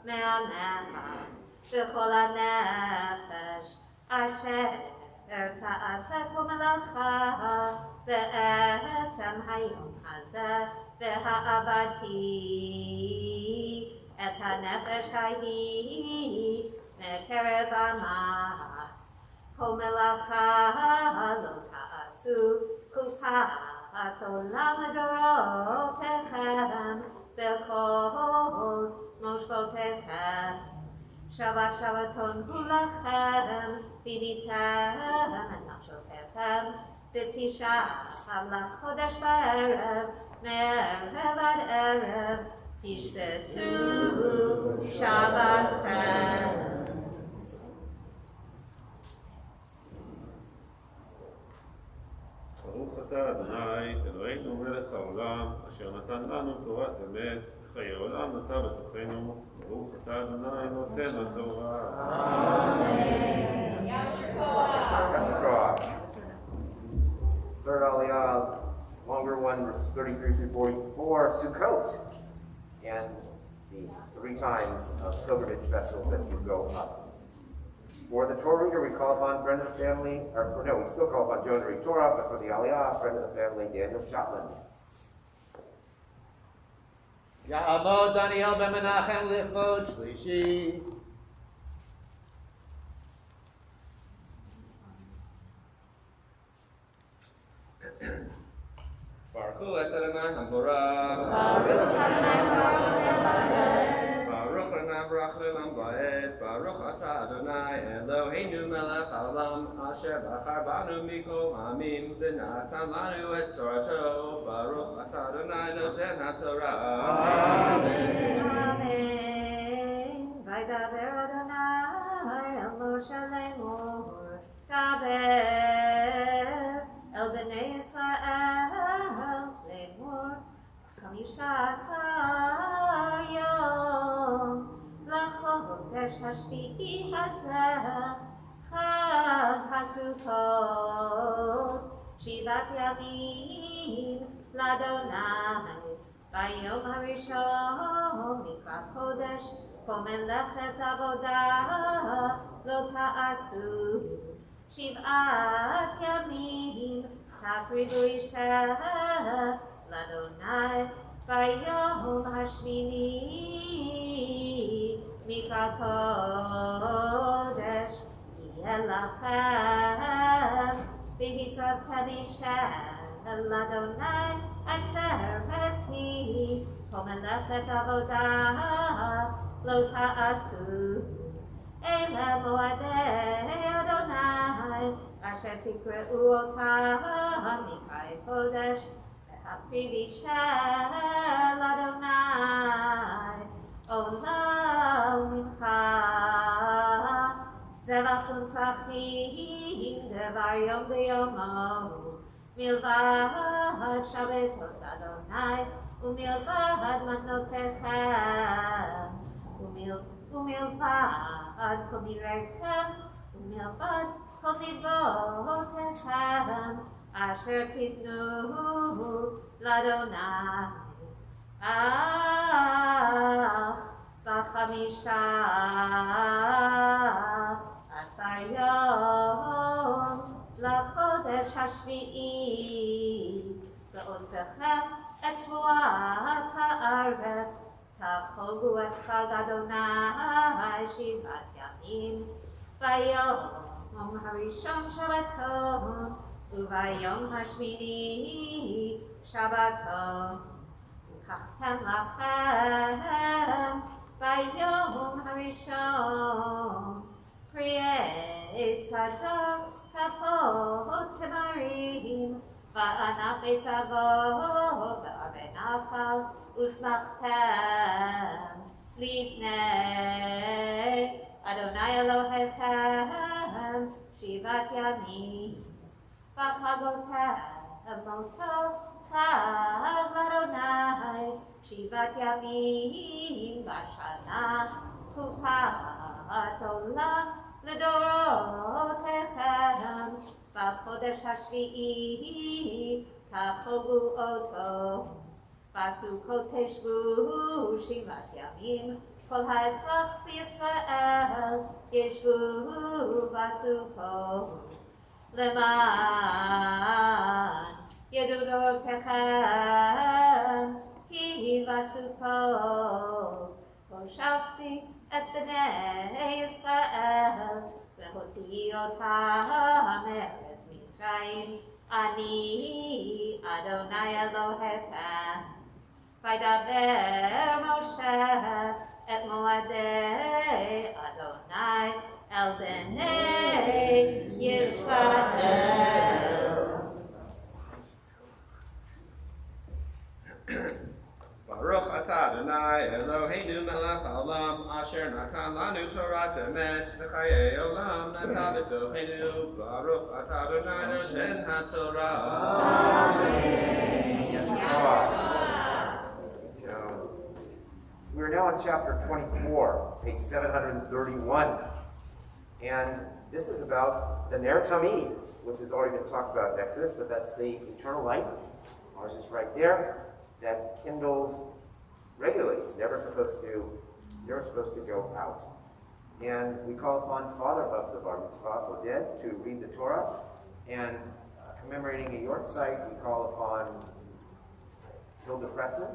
מעמך וכל הנפש אשר תעשה כל מלאכה בעצם היום הזה והעברתי את הנפש ההיא מקרב עמך כל מלאכה לא תעשו קופת עולם לדורותיכם בכל מושבותיכם שבת שבתון הוא לכם וניתם את נפשותיכם בתשעה לחודש בערב מערב עד ערב תשבתו שבתכם אתה בתוכנו, ברוך אתה אדוני נותן התורה. Third Aliyah, longer one, verses 33 through 44, Sukkot, and the 3 times of pilgrimage vessels that you go up. For the Torah reader, we call upon friend of the family, we still call upon Jonah to read Torah, but for the Aliyah, friend of the family, Daniel Shotland. יעמוד דניאל במנחם לכבוד שלישי. ברכו את אדוני המבורך. ברוך לנה ברוך לעולם ועד. ברוך אתה אדוני אלוהינו מלך העולם אשר בחר בנו מכל העמים ונתן לנו את תורתו. ברוך אתה אדוני נותן התורה. אמן. וידבר אדוני אל משה לאמור, דבר אל בני ישראל לאמור, 15 יום לחודש השביעי הזה, חג הסוכות, 7 ימים לאדוני. ביום הראשון מקרא קודש, כל מלאכת עבודה לא תעשו. 7 ימים תקריבו אישה לאדוני. ביום השמיני מקרא קודש יהיה לכם, והקרבתם אישה לאדוני עצר ביתי. כל מלאכת עבודה לא תעשו. אלה מועדי אדוני אשר תקראו אותם מקראי קודש, להקריב אישה לאדוני עולה ומנחה. זבח ונצחים דבר יום ביומו, מלבד שבתות אדוני ומלבד מתנותיכם, ומלבד כל מיריכם ומלבד כל נדבותיכם אשר תיתנו לאדוני. אך ב15 יום לחודש השביעי ועוזבכם את שבועת הארץ, תחוגו את חג אדוני 7 ימים. ביום הראשון שבתון וביום השמיני שבתון. לקחתם לכם ביום הראשון פרי צדוק, כפות תמרים, וענף עץ אבות וערבי נחל, ושמחתם לפני אדוני אלוהיכם 7 ימים. בחגותיהם אותו חג לאדוני 7 ימים בשנה, חוקת עולם לדורותיכם. בחודש השביעי תחוגו אותו. בסוכות תשבו 7 ימים. כל האצבעות בישראל ישבו בסוכות. למען ידעו דורותיכם כי בסוכות הושבתי את בני ישראל והוציאי אותם מארץ מצרים. אני אדוני אלוהיכם. וידבר משה את מועדי אדוני אל בני ישראל. ברוך אתה אדוני אלוהינו מלך העולם אשר נתן לנו תורת אמת וחיי עולם נטע בתוכנו. ברוך אתה אדוני נותן התורה. We're now on chapter 24, page 731. And this is about the Ner Tamid, which has already been talked about in Exodus, but that's the eternal light. Ours is right there. That kindles regularly. It's never supposed to go out. And we call upon Father of the Bar Mitzvah, Oded, to read the Torah. And commemorating a York site, we call upon Hilda Pressman.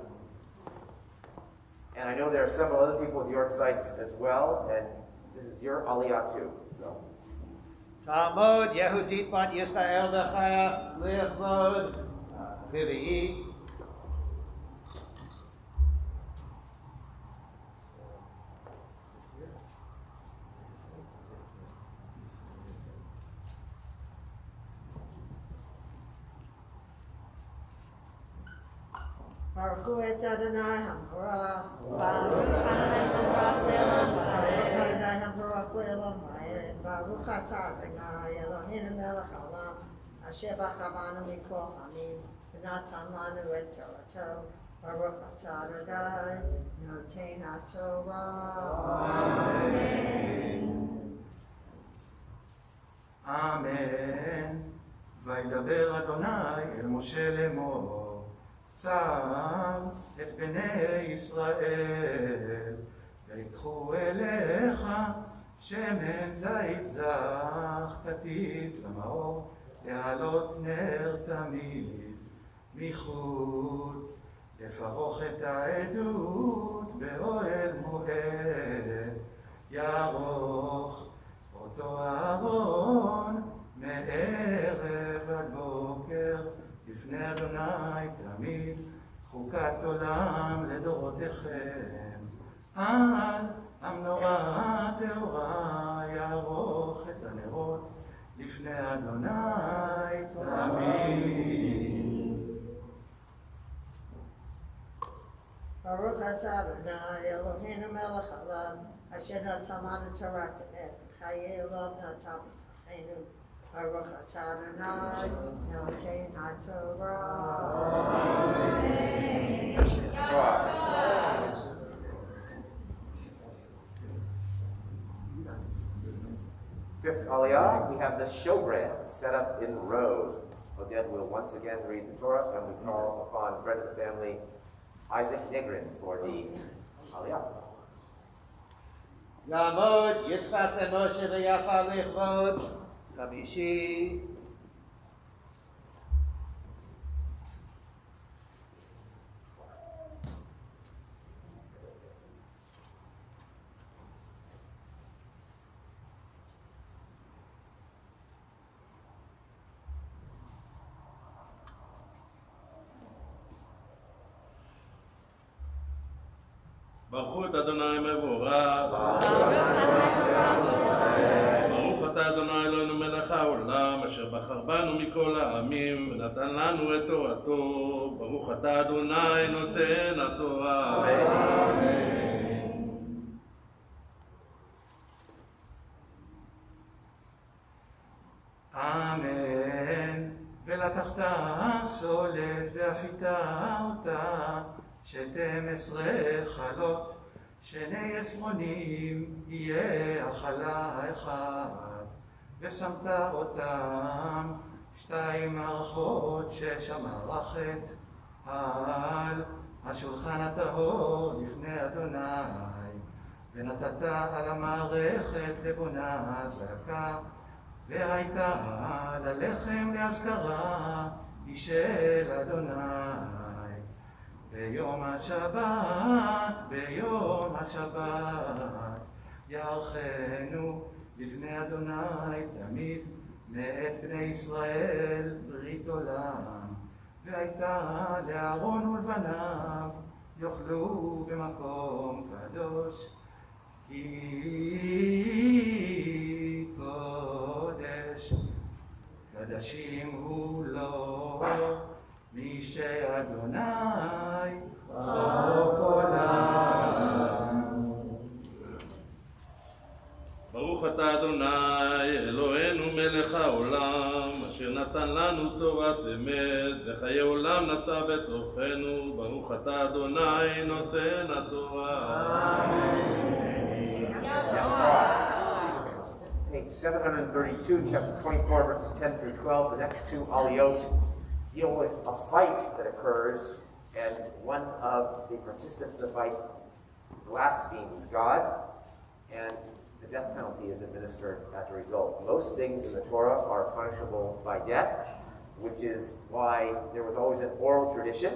And I know there are several other people with York sites as well, and this is your Aliyah too. So. Talmud Yehudit Bat Yisrael Dechaya Lichvod Vivi'i. Baruch Hu et Adonai Hamorach. Baruch Adonai Hamorach le'olam Baruch Adonai Hamorach le'olam va'ed. Baruch atah Adonai Eloheinu melech haolam asher b'chavanu mikol hamim v'natan lanu et Torato. Baruch atah Adonai noten haTorah. אמן. וידבר אדוני אל משה לאמור, צו את בני ישראל, ויקחו אליך שמן זית זך כתית למאור, להעלות נר תמיד מחוץ, לפרוך את העדות באוהל מועד, יערוך אותו אהרון מערב עד בוקר, לפני אדוני תמיד חוקת עולם לדורותיכם. על המנורה הטהורה יערוך את הנרות לפני אדוני תמיד. Baruch atah Adonai Eloheinu melech haolam asher natan lanu Torah k'met v'chayei olam natan b'tzachenu. Baruch atah Adonai noten haTorah. Fifth Aliyah, we have the showbread set up in rows. Oded will once again read the Torah, and we call upon friend of the family, Isaac Nigrin, for the Aliyah. Yamod Yitzchak leMoshe v'Yafa lichvod Chamishi. ברכו את אדוני מבורך. ברוך אתה אדוני אלוהינו מלך העולם, אשר בחר בנו מכל העמים ונתן לנו את תורתו. ברוך אתה אדוני נותן התורה. אמן. ולקחת סולת ואפיתה אותה 12 חלות, 2 עשרונים יהיה החלה האחד, ושמת אותם 2 מערכות 6 המערכת על השולחן הטהור לפני אדוני, ונתת על המערכת לבונה זעקה, והייתה ללחם להזכרה היא של אדוני. ביום השבת, יערכנו לפני אדוני תמיד, מאת בני ישראל ברית עולם. והייתה לאהרון ולבניו, יאכלו במקום קדוש, כי קודש, קדשים הוא לו, מי שאדוני חוק עולם. ברוך אתה אדוני אלוהינו מלך העולם, אשר נתן ונתן לנו תורת אמת, וחיי עולם נטע בתוכנו, ברוך אתה אדוני נותן התורה. Page 732, chapter 24, verses 10 through 12. The next two aliyot deal with a fight that occurs, and one of the participants in the fight blasphemes God, and the death penalty is administered as a result. Most things in the Torah are punishable by death, which is why there was always an oral tradition,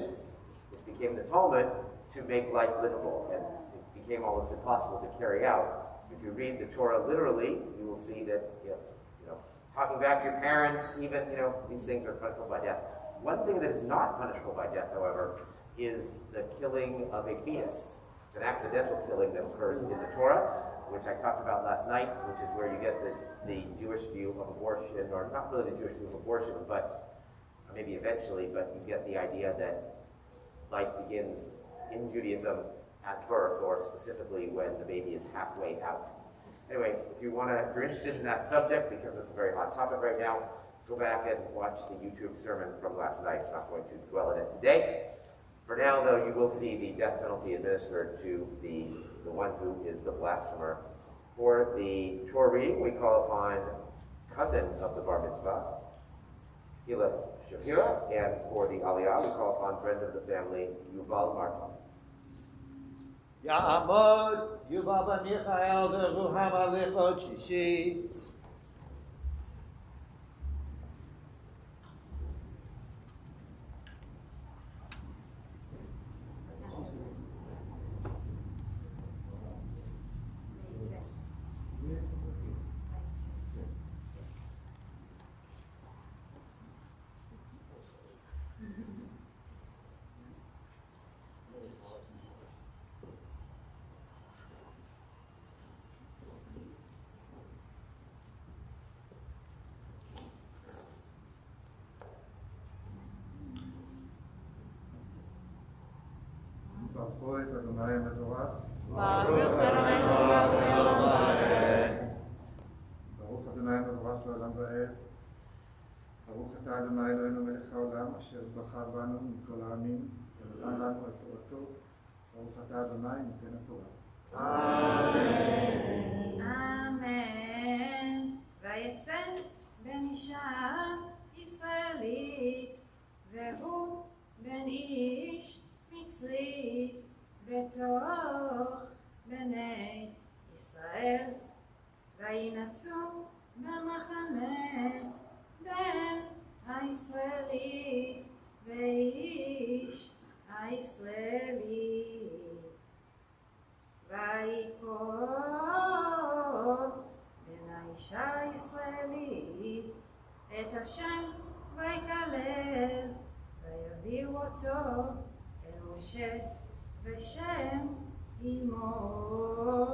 which became the Talmud, to make life livable, and it became almost impossible to carry out. If you read the Torah literally, you will see that, talking back to your parents, even, these things are punishable by death. One thing that is not punishable by death, however, is the killing of a fetus. It's an accidental killing that occurs in the Torah, which I talked about last night, which is where you get the Jewish view of abortion, or not really the Jewish view of abortion, but maybe eventually, but you get the idea that life begins in Judaism at birth, or specifically when the baby is halfway out. Anyway, if you're interested in that subject, because it's a very hot topic right now, go back and watch the YouTube sermon from last night. I'm not going to dwell on it today. For now, though, you will see the death penalty administered to the one who is the blasphemer. For the Torah reading, we call upon cousin of the bar mitzvah, Hila Shapira, and for the aliyah, we call upon friend of the family, Yuval Martin. יעמוד יובל בן מיכאל ורוחם הליכות שישי. ברכו את אדוני המבורך. ברוך אדוני המבורך לעולם ועד. ברוך אתה אדוני אלוהינו מלך העולם, אשר בחר בנו מכל העמים, ונתן לנו את תורתו. ברוך אתה אדוני נותן התורה. אמן. אמן. ויצא בן אישה ישראלית, והוא בן איש מצרי בתוך בני ישראל, וינצו במחנה בין הישראלית ואיש הישראלי, ויקרוב בין האישה הישראלית את השם ויקלל, ויביאו אותו משה ושם אמו,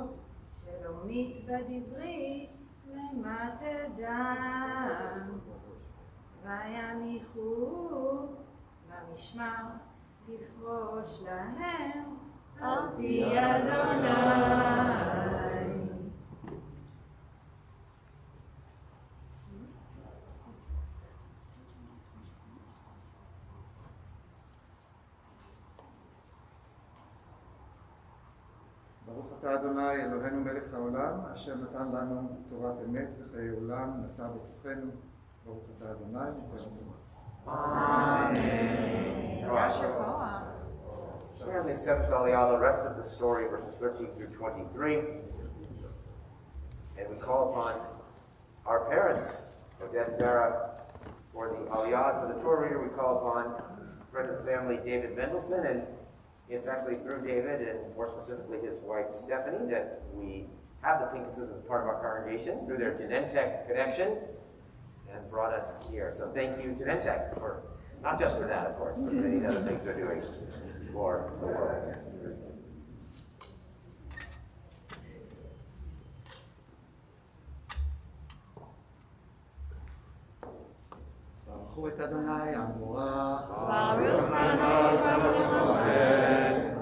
שלומית בדברי למתדם, ויניחו במשמר לפרוש להם על פי אדוני. ברוך אתה אדוני אלוהינו מלך העולם, אשר נתן לנו תורת אמת וחיי עולם, נטע בתוכנו. ברוך אתה אדוני נותן התורה. And the seventh aliyah, the rest of the story, verses 13 through 23. And we call upon our parents, Odette Barra, for the aliyah. For the Torah reader, we call upon friend of the family, David Mendelson, and it's actually through David, and more specifically his wife, Stephanie, that we have the Pinkases as part of our congregation through their Genentech connection, and brought us here. So thank you, Genentech, for not just for that, of course, for many other things they're doing for the world. ברכו את אדוני המבורך.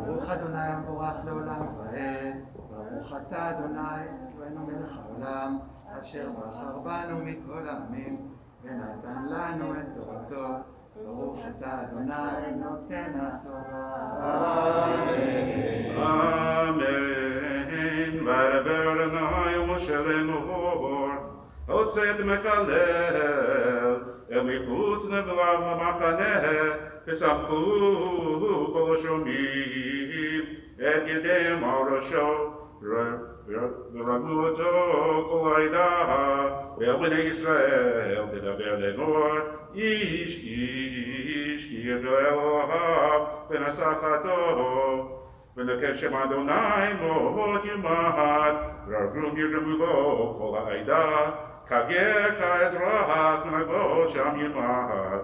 ברוך אדוני המבורך לעולם ועד. ברוך אתה אדוני אלוהינו מלך העולם, אשר בחר בנו מכל העמים, ונתן לנו את תורתו. ברוך אתה אדוני נותן התורה. אמן. וידבר אדוני אל משה לאמור, הוצא את מקלל אל מחוץ נבלם למחנה, וסמכו כל השומעים את ידיהם על ראשו, ורגמו אותו כל העדה, ואל בני ישראל תדבר לאמור, איש איש כי ידו אלוהיו ונשא חטאו, ונקב שם אדוני מאוד ימד, רגום ירדמו בו כל העדה, כגר כאזרח נגבו שם ימד,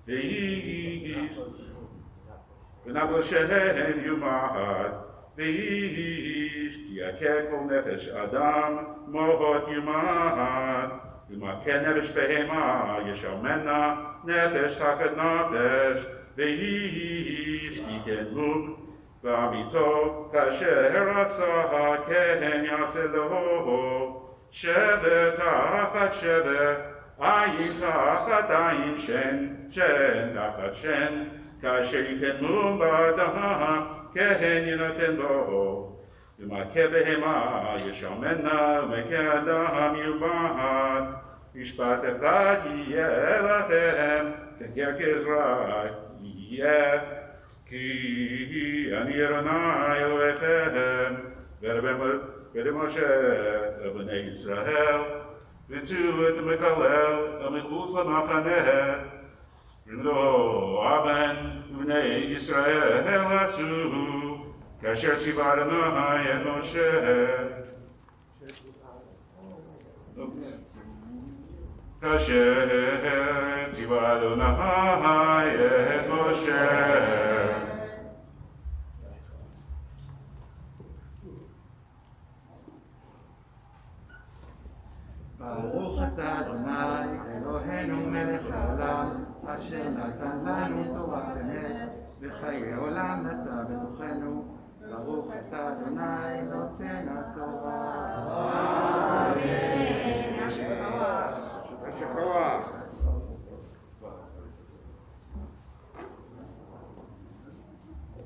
ואיש ונגבו שהם ימד, ואיש כי יכה כל נפש אדם מאוד ימד, ומכה נפש בהמה ישלמנה נפש תחת נפש, ואיש כי כן מום בעמיתו כאשר עשה כן יעשה לו, שבט תחת שבט, עין תחת עין, שן תחת שן, כאשר ייתן מום באדם כן ינתן לו, ומכה בהמה ישלמנה, ומכה אדם יובד, משפט אחד יהיה לכם, כגר כאזרח יהיה, כי אני אדוני אלוהיכם, ולמשה אל בני ישראל, וצאו את המקלל המחוץ למחנה, ולא אבן בני ישראל עשו, כאשר ציווה אדוני את משה. כאשר ציווה אדוני את משה. ברוך אתה אדוני אלוהינו מלך העולם, אשר נתן לנו תורת אמת, וחיי עולם נטע בתוכנו. ברוך אתה אדוני נותן התורה.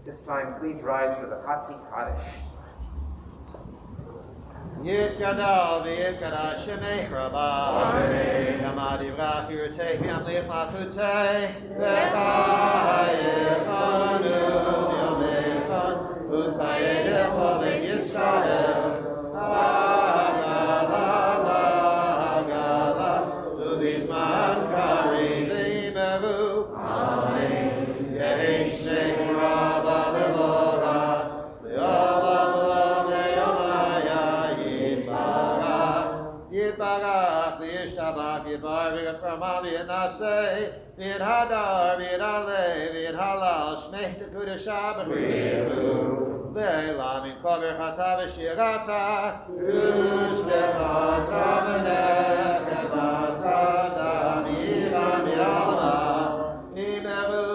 This time, please rise for the Chatzi Kaddish. יתגדל ויתגדל שמך רבה, ימד יברח ירתך וימליך מלכותי, וחייכנו יומכן, ותחייך בית ישראל, הגלה, ובזמן קריב יאמרו, אמן. יהי שמך רבה ולא Yitbarach, Yishtabach, Yitbarach, Ramah, Yitnaseh, Yithadar, Yithalev, Yithalal, Shmech, Tekudashah, B'chiru, Ve'elam, Yinkover, Chatav, Shirata, Ushlecha, Tavanech, Emata, Dam, Yiram, Yalma, Yimeru,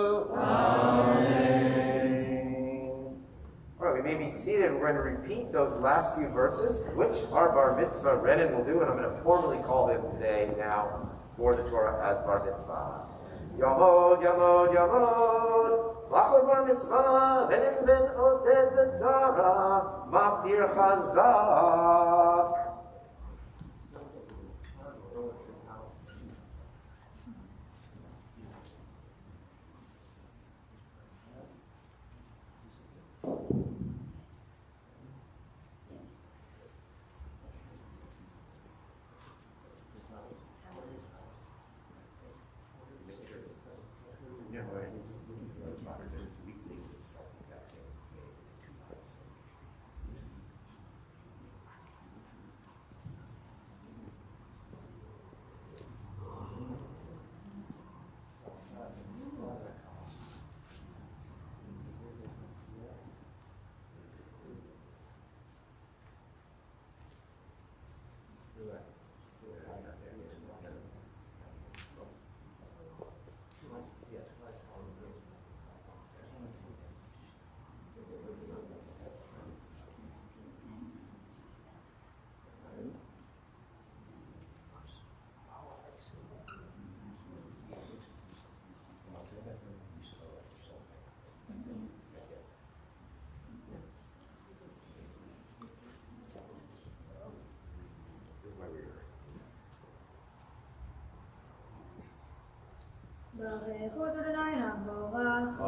All right, we may be seated. We're going to repeat those last few verses, which our bar mitzvah Renan will do, and I'm going to formally call him today now for the Torah as bar mitzvah. Yamod, Yamod, Yamod, Lachor bar mitzvah, Renan ben Oded v'Dara, Maftir Chazak. ברכו את אדוני המבורך.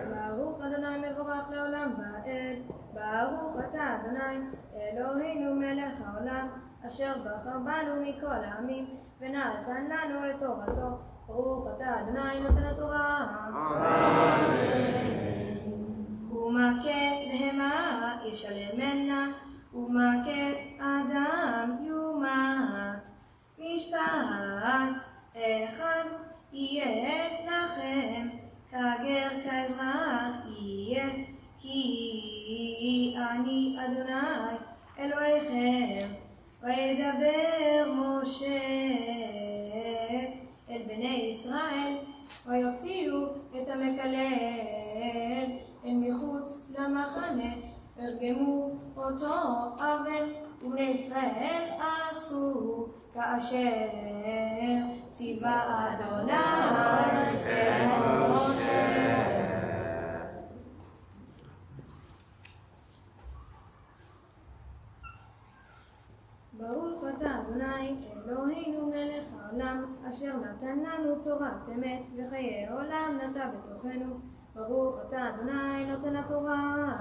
ברוך אדוני מבורך לעולם ועד. ברוך אתה אדוני אלוהינו מלך העולם, אשר בחר בנו מכל העמים ונתן לנו את תורתו. ברוך אתה אדוני נותן התורה. ומכה בהמה ישלמנה, ומכה אדם יומת. משפט אחד יהיה לכם, כגר כאזרח יהיה, כי אני אדוני אלוהיכם. וידבר משה אל בני ישראל, ויוציאו את המקלל אל מחוץ למחנה, ורגמו אותו אבן, ובני ישראל עשו כאשר ציווה אדוני את משה. ברוך אתה אדוני אלוהינו מלך העולם, אשר נתן לנו תורת אמת וחיי עולם נטע בתוכנו. ברוך אתה אדוני נותן התורה.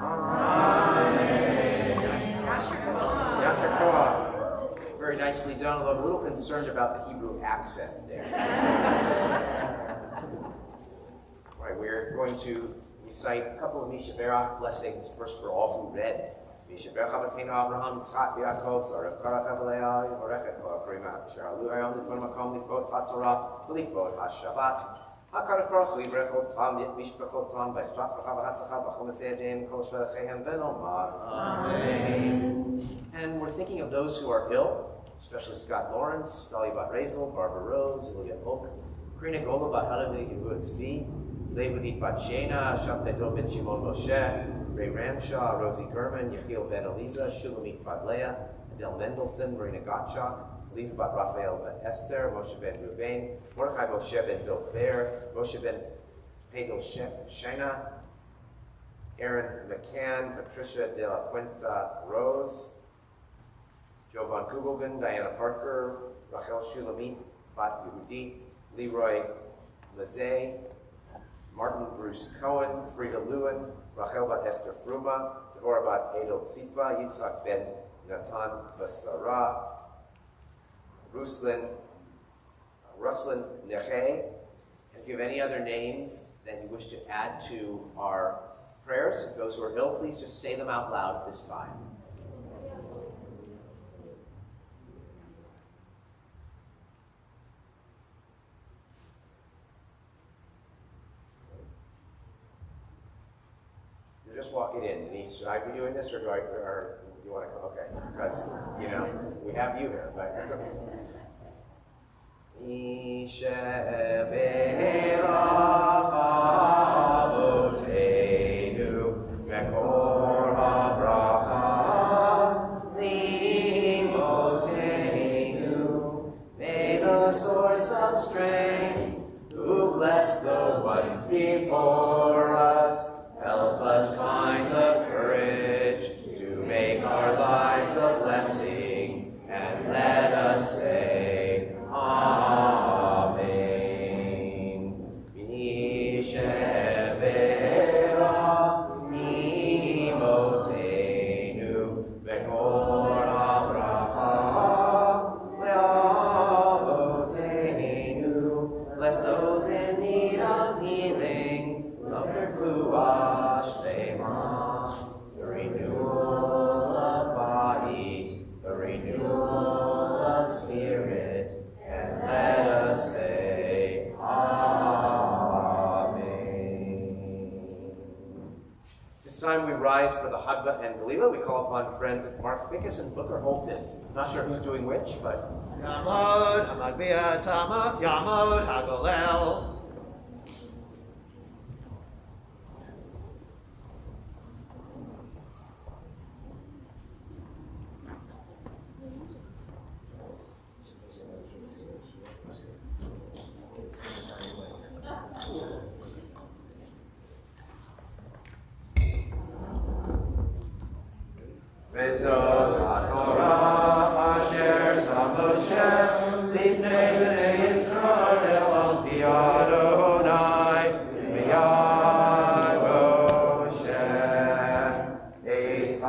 Very nicely done, although I'm a little concerned about the Hebrew accent there. All right, we're going to recite a couple of Misha Berach blessings, first for all who read. Misha Berach Avatenu Avraham Yitzchak Yaakov Saref Karach Avaleah Yivorech Kol Prima Sharalu Ayom Lifon Makom Lifot HaTorah Lifot HaShabbat HaKadosh Baruch Hu Yivrech Otam Yit Mishpachotam Vayishlach Bracha V'Hatzacha B'chol Meseidim Kol Shvelechehem V'Nomar Amen. And we're thinking of those who are ill, especially Scott Lawrence, Dolly Bat Razel, Barbara Rose, Ilya Oak, Karina Gola Bat Halavi Yehud Tzvi, Leivudit Bat Shena, Shabtai Dov Ben Shimon Moshe, Ray Ramshaw, Rosie Gurman, Yechiel Ben Eliza, Shulamit Bat Leah, Adele Mendelson, Marina Gottschalk, Elizabeth Bat Raphael Ben Esther, Moshe Ben Ruvain, Mordechai Moshe Ben Dov Bear, Moshe Ben Pedro Shena, Aaron McCann, Patricia De La Puenta Rose, Jovan Kugelgan, Diana Parker, Rachel Shulamit Bat Yehudi, Leroy Lezay, Martin Bruce Cohen, Frida Lewin, Rachel Bat Esther Fruma, Devorah Bat Edel Tzitva, Yitzhak Ben Natan Basara, Ruslin Neche. And if you have any other names that you wish to add to our prayers, those who are ill, please just say them out loud at this time. You're just walking in. Denise, should I be doing this, or do or you want to go? Okay, because, you know, we have you here. But may the source of strength, who bless the ones before us, help us find the courage to make our lives a blessing, and let us say, Amen. Mishevera imotenu vekor abracha leavotenu. Bless those in need of healing, of refuah shlema, the renewal of body, the renewal of spirit, and let us say, Amen. This time we rise for the Hagba and Galila. We call upon friends Mark Fickus and Booker Holton. Not sure who's doing which, but Yamod Hamadbia Tama Yamod Hagolel. Vezot HaTorah Asher Sam Moshe Lifnei Bnei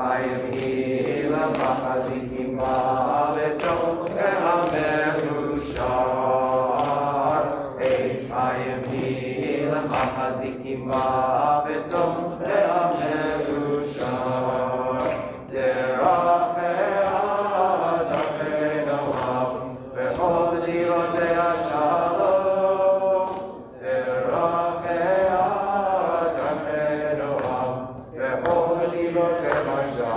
Chaim Hila Machazikim Ba'avetom Ve'amerushar. Eitz Chaim Hila Machazikim Ba'avetom Ve'amerushar. Derachei Adonai Noam V'chol Dirotei Shalom. Derachei Adonai Noam V'chol Dirotei Shalom.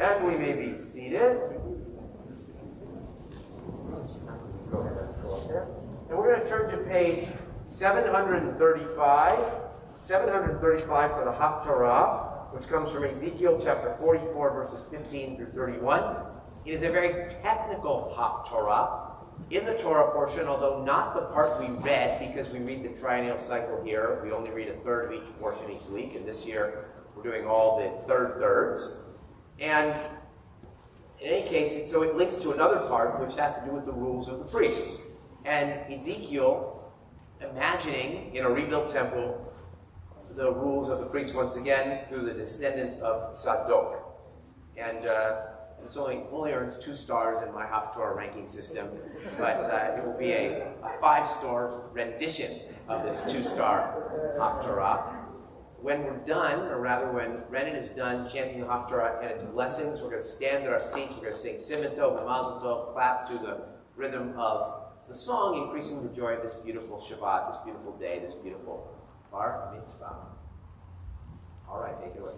And we may be seated. Go ahead, go up there. And we're going to turn to page 735. 735 for the Haftarah, which comes from Ezekiel chapter 44, verses 15 through 31. It is a very technical Haftarah in the Torah portion, although not the part we read, because we read the triennial cycle here. We only read a third of each portion each week, and this year we're doing all the thirds. And in any case, so it links to another part, which has to do with the rules of the priests. And Ezekiel, imagining in a rebuilt temple the rules of the priests once again through the descendants of Sadok. And it only earns 2 stars in my Haftarah ranking system, but it will be a 5-star rendition of this 2-star Haftarah. When we're done, or rather when Renan is done chanting the Haftarah and its blessings, we're going to stand at our seats, we're going to sing Siman Tov and Mazel Tov, clap to the rhythm of the song, increasing the joy of this beautiful Shabbat, this beautiful day, this beautiful Bar Mitzvah. All right, take it away.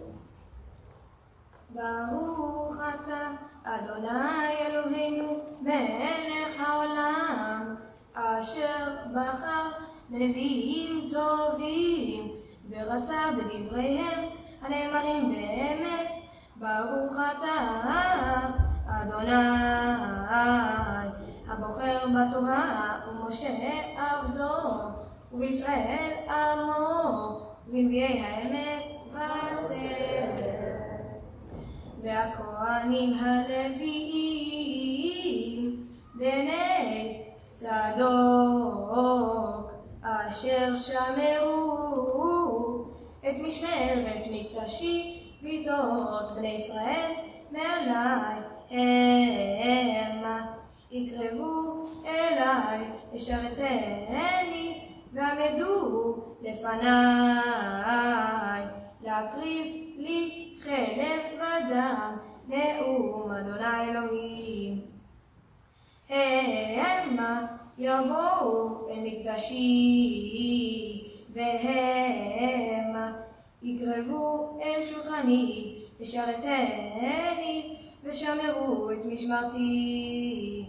ברוך אתה אדוני אלוהינו מלך העולם אשר בחר בנביאים טובים ורצה בדבריהם הנאמרים באמת. ברוך אתה אדוני הבוחר בתורה ומשה עבדו ובישראל עמו ובנביאי האמת והצדק. והכהנים הלוויים בני צדוק אשר שמרו את משמרת מקדשי ביתות בני ישראל מעלי המה יקרבו אליי לשרתני ועמדו לפניי להקריב לי חלב ודם נאום אדוני אלוהים. המה יבואו אל מקדשי והמה יקרבו אל שולחני לשרתני ושמרו את משמרתי.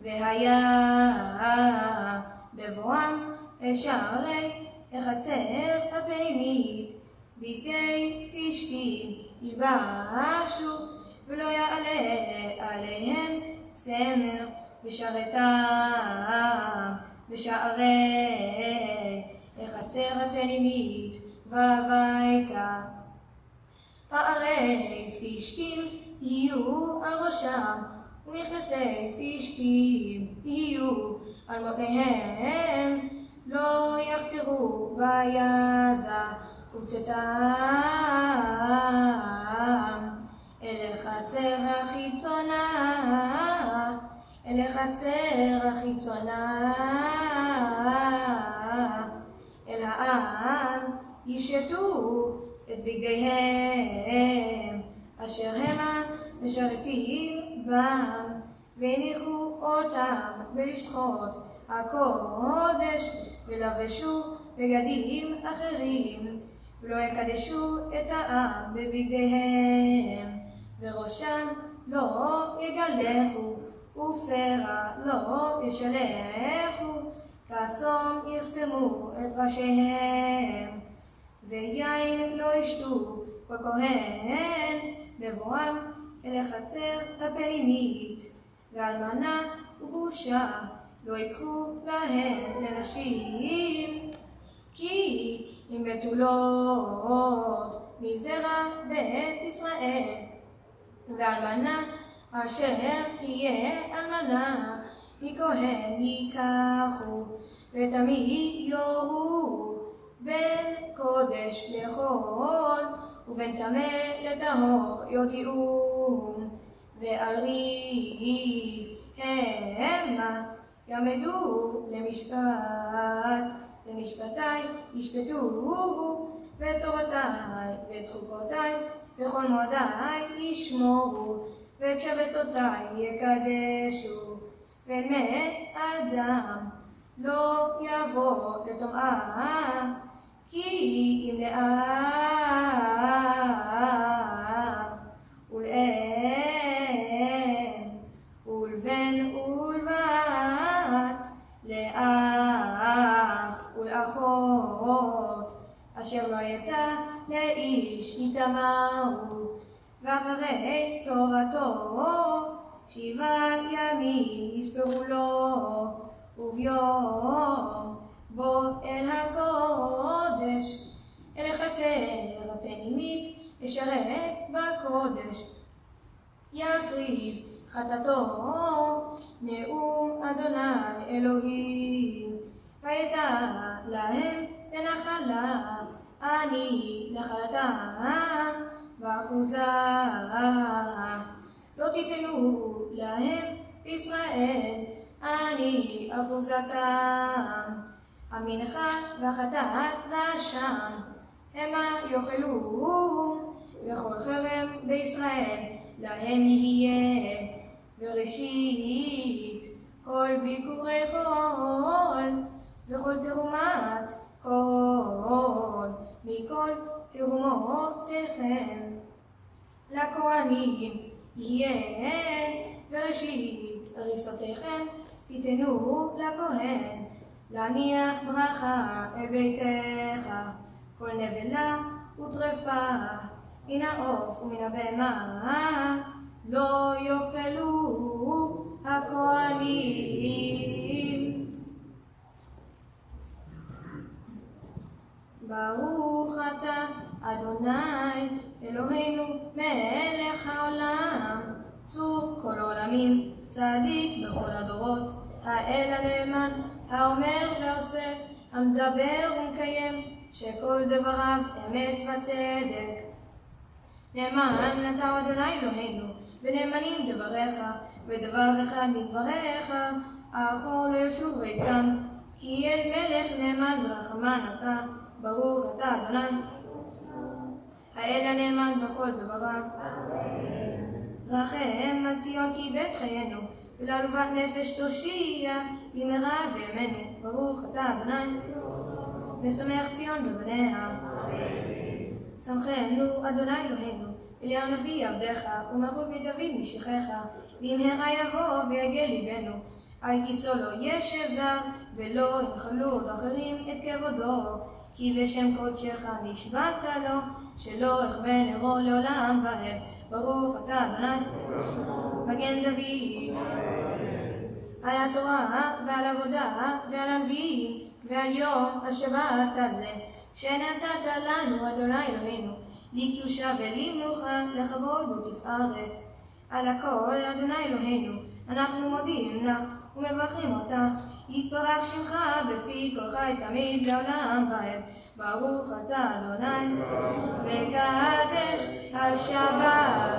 והיה בבואם אל שערי החצר הפנימית בגדי פשתים ילבשו ולא יעלה עליהם צמר בשרתם בשערי החצר הפנימית והביתה. פערי פשתים יהיו על ראשם ומכנסי פשתים יהיו על מותניהם לא יחפרו ביזה וצאתם אל החצר החיצונה אל החצר החיצונה אל העם יפשטו את בגדיהם אשר המה משרתים בם והניחו אותם בלשכות הקודש ולבשו בגדים אחרים ולא יקדשו את העם בבגדיהם וראשם לא יגלחו ופרע לא ישלחו כאסום יחסמו את ראשיהם ויין לא ישתו ככהן בבואם אל החצר הפנימית ואלמנה וגרושה לא יקחו להם לנשים כי עם בתולות מזרע בית ישראל. ואלמנה אשר תהיה אלמנה מכהן ייקחו ותמיד יורו בין קודש לחול ובין טמא לטהור יודיעון ועל ריב המה יעמדו למשפטי ישפטו ותורתי ואת חוקותי וכל מועדי ישמורו ואת שבתותי יקדשו ואל מת אדם לא יבוא לטומאה כי אם לאב ולאם ולבן ולבת לאח ולאחות אשר לא הייתה לאיש יתמרו ואחרי תורתו 7 ימים יספרו לו וביום בו אל הקודש אל החצר הפנימית לשרת בקודש יקריב חטאתו נאום אדוני אלוהים והייתה להם לנחלה אני נחלתם ואחוזה לא תיתנו להם בישראל אני אחוזתם המנחה והחטאת והאשם המה יאכלו וכל חרם בישראל להם יהיה וראשית כל ביקורי חול וכל תרומת כל מכל תרומותיכם לכהנים יהיה וראשית הריסותיכם תיתנו לכהן להניח ברכה אל ביתך כל נבלה וטרפה מן העוף ומן הבהמה לא יאכלו הכהנים. ברוך אתה אדוני אלוהינו מלך העולם צור כל עולמים צדיק בכל הדורות האל הנאמן האומר ועושה המדבר ומקיים שכל דבריו אמת וצדק. נאמן אתה אדוני אלוהינו ונאמנים דבריך ודבר אחד מדבריך האחור לא ישוב ריקם כי אל מלך נאמן ורחמן אתה ברוך אתה אדוני האל הנאמן בכל דבריו. רחם על ציון כי בית חיינו ולעלובת נפש תושיע במהרה בימינו ברוך אתה אדוני משמח ציון בבניה. שמחנו אדוני אלוהינו אליהו נביא עבדך ומלכות בית דוד משיחך במהרה יבוא ויגל ליבנו על כיסו לא ישב זר ולא ינחלו עוד אחרים את כבודו כי בשם קודשך נשבעת לו שלא יכבה נרו לעולם ועד ברוך אתה אדוני מגן דוד על התורה ועל עבודה ועל הנביאים ועל יום השבת הזה שנתת לנו אדוני אלוהינו לקדושה ולמנוחה לכבוד ותפארת על הכל אדוני אלוהינו אנחנו מודים לך ומברכים אותך יתברך שמך בפי כל חי תמיד לעולם ועד ברוך אתה אדוני מקדש השבת.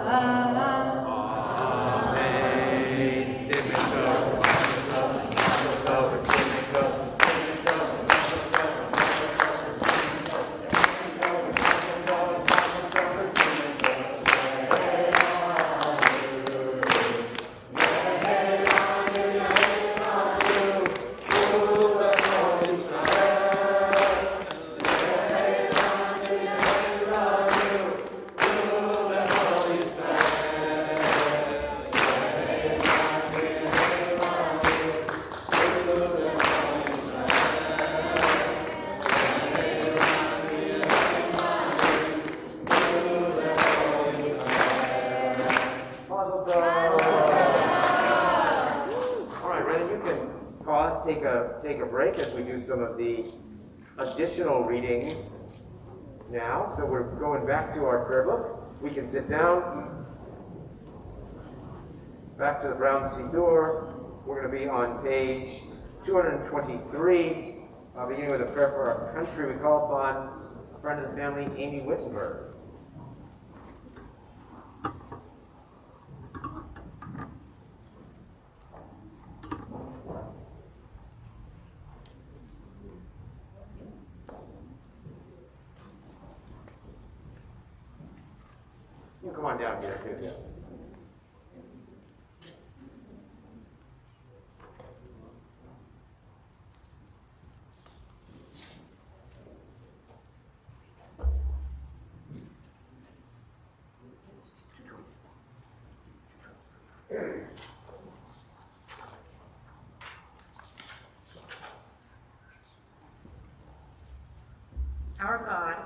Take a break as we do some of the additional readings now, so we're going back to our prayer book. We can sit down. Back to the brown Siddur. We're going to be on page 223, beginning with a prayer for our country. We call upon a friend of the family, Amy Wittenberg. You come on down here too. Yeah. Our God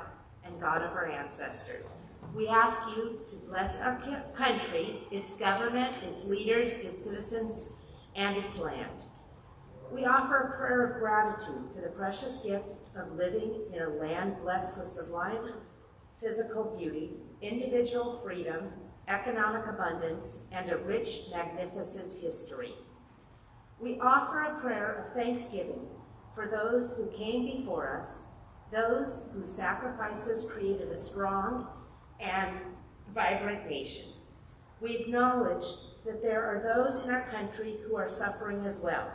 and God of our ancestors, we ask you to bless our country, its government, its leaders, its citizens, and its land. We offer a prayer of gratitude for the precious gift of living in a land blessed with sublime physical beauty, individual freedom, economic abundance, and a rich, magnificent history. We offer a prayer of thanksgiving for those who came before us, those whose sacrifices created a strong and vibrant nation. We acknowledge that there are those in our country who are suffering as well.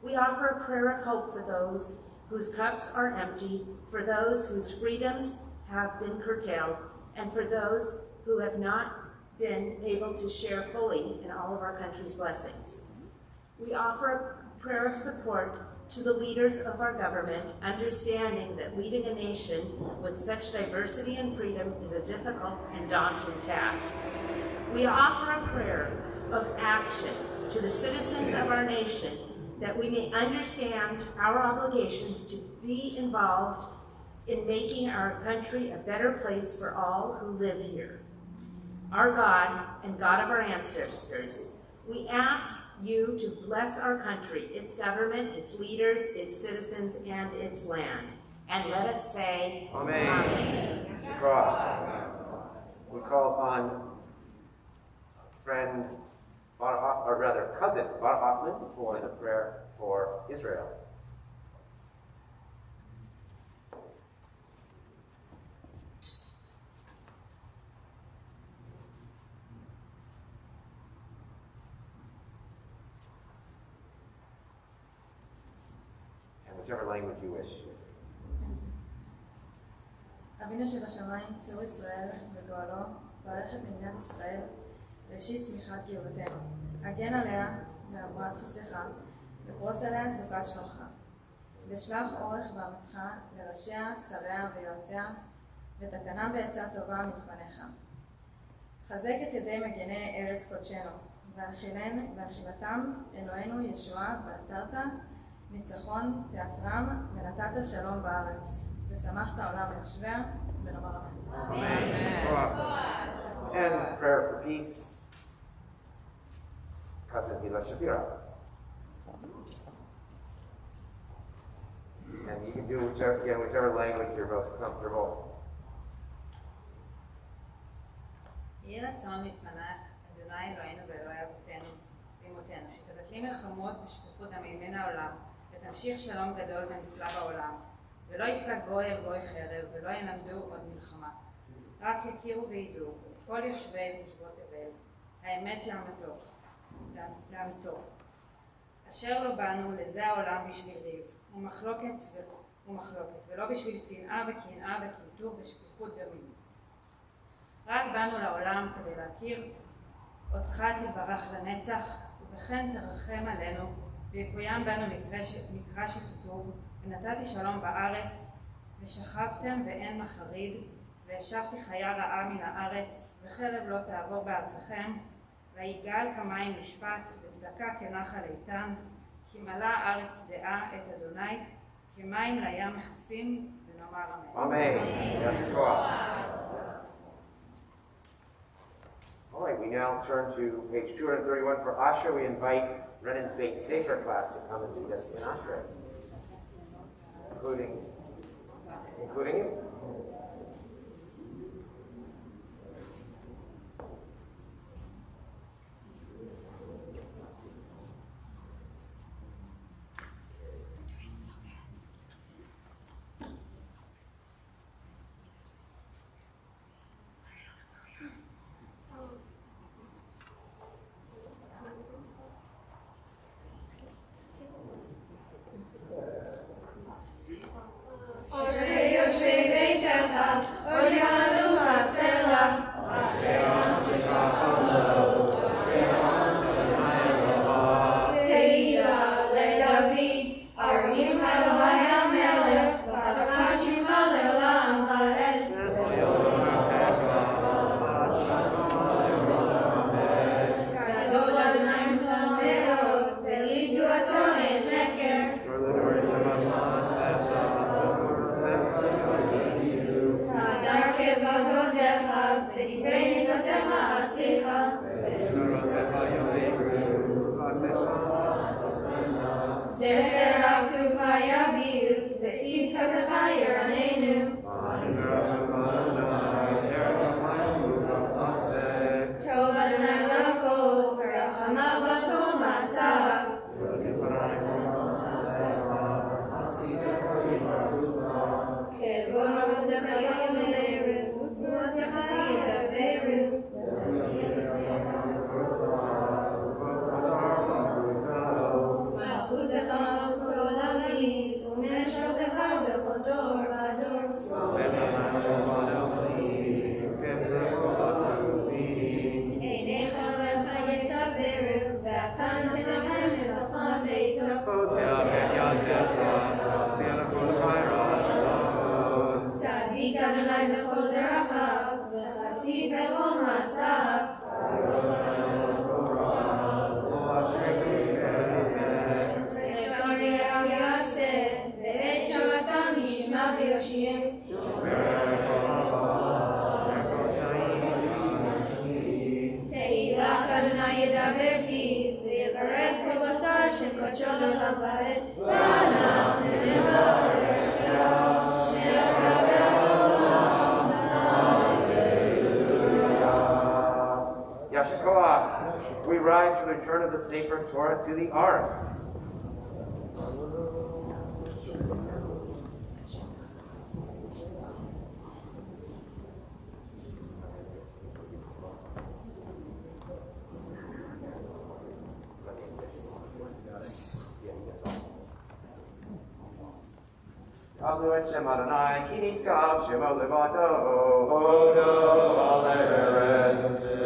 We offer a prayer of hope for those whose cups are empty, for those whose freedoms have been curtailed, and for those who have not been able to share fully in all of our country's blessings. We offer a prayer of support to the leaders of our government, understanding that leading a nation with such diversity and freedom is a difficult and daunting task. We offer a prayer of action to the citizens of our nation that we may understand our obligations to be involved in making our country a better place for all who live here. Our God and God of our ancestors, we ask you to bless our country, its government, its leaders, its citizens, and its land. And let us say, Amen. Amen. We call upon friend, or rather cousin, Bar Hoffman, for the prayer for Israel. Whichever language you wish. אבינו שבשמיים, צור ישראל וגואלו, ברך את מדינת ישראל, ראשית צמיחת גאולתנו. הגן עליה מעברת חסדך, ופרוס עליה סוכת שלומך. ושלח אורך ואמתך לראשיה, שריה ויועציה, ותקנם בעצה טובה מלפניך. חזק את ידי מגני ארץ קודשנו, והנחילתם אלוהינו ישועה, ועטרת ניצחון תיאטרם, ונתת שלום בארץ. ושמחת העולם ויושביה, ונאמר אמן. And prayer for peace, cousin Hila Shapira. And you can do whichever language you're most comfortable. יהי רצון מפניך, אדוני אלוהינו ואלוהי אבותינו ואמותינו, שתבטלי מלחמות ושפיכות דמים מן העולם, ותמשיך שלום גדול ונפלא בעולם, ולא יישא גוי אל גוי חרב, ולא ינמדו עוד מלחמה. רק יכירו וידעו, כל יושבי ויושבות תבל, האמת לאמיתו. אשר לא באנו לזה העולם בשביל ריב, ומחלוקת, ולא בשביל שנאה וקנאה וקנטור ושפיכות דמים. רק באנו לעולם כדי להכיר אותך תתברך לנצח, ובכן תרחם עלינו, ויקוים בנו מקרא שכתוב, ונתתי שלום בארץ, ושכבתם ואין מחריד, והשבתי חיה רעה מן הארץ, וחרב לא תעבור בארצכם, ויגאל כמים משפט, וצדקה כנחל איתן, כי מלאה הארץ דעה את אדוני, כמים לים מכסים, ונאמר אמן. Amen. All right, we now turn to page 231 for Asher. We invite Renan's Beit Sefer class to come and lead us in Asher, including you. כבודך ודברי נבואתך אשיך. זכר רב טובך יביל וצדקתך ירננו. טוב אדוני לכל ורחמיו על כל מעשיו. כבוד עבודך יאמרו וגבורתך ידברו. מלכותך מלכות כל עולמים וממשלתך בכל דור ודור. עיניך לך יסברו ואתה תתקן לכל ביתו. צדיק אדוני בכל דרכיו וחסיד בכל מעשיו. רצון יראו יעשה ואת שורתם ישמע ויושיע. תהילת אדוני ידבר פיו ויברך כל בשר של קודשו לעולם ועד. ואנחנו נברך Yashikoah, we rise to the return of the sacred Torah to the Ark. Avlu et Shem Adonai, ki nitzkav Shemo levato, hodo aleret,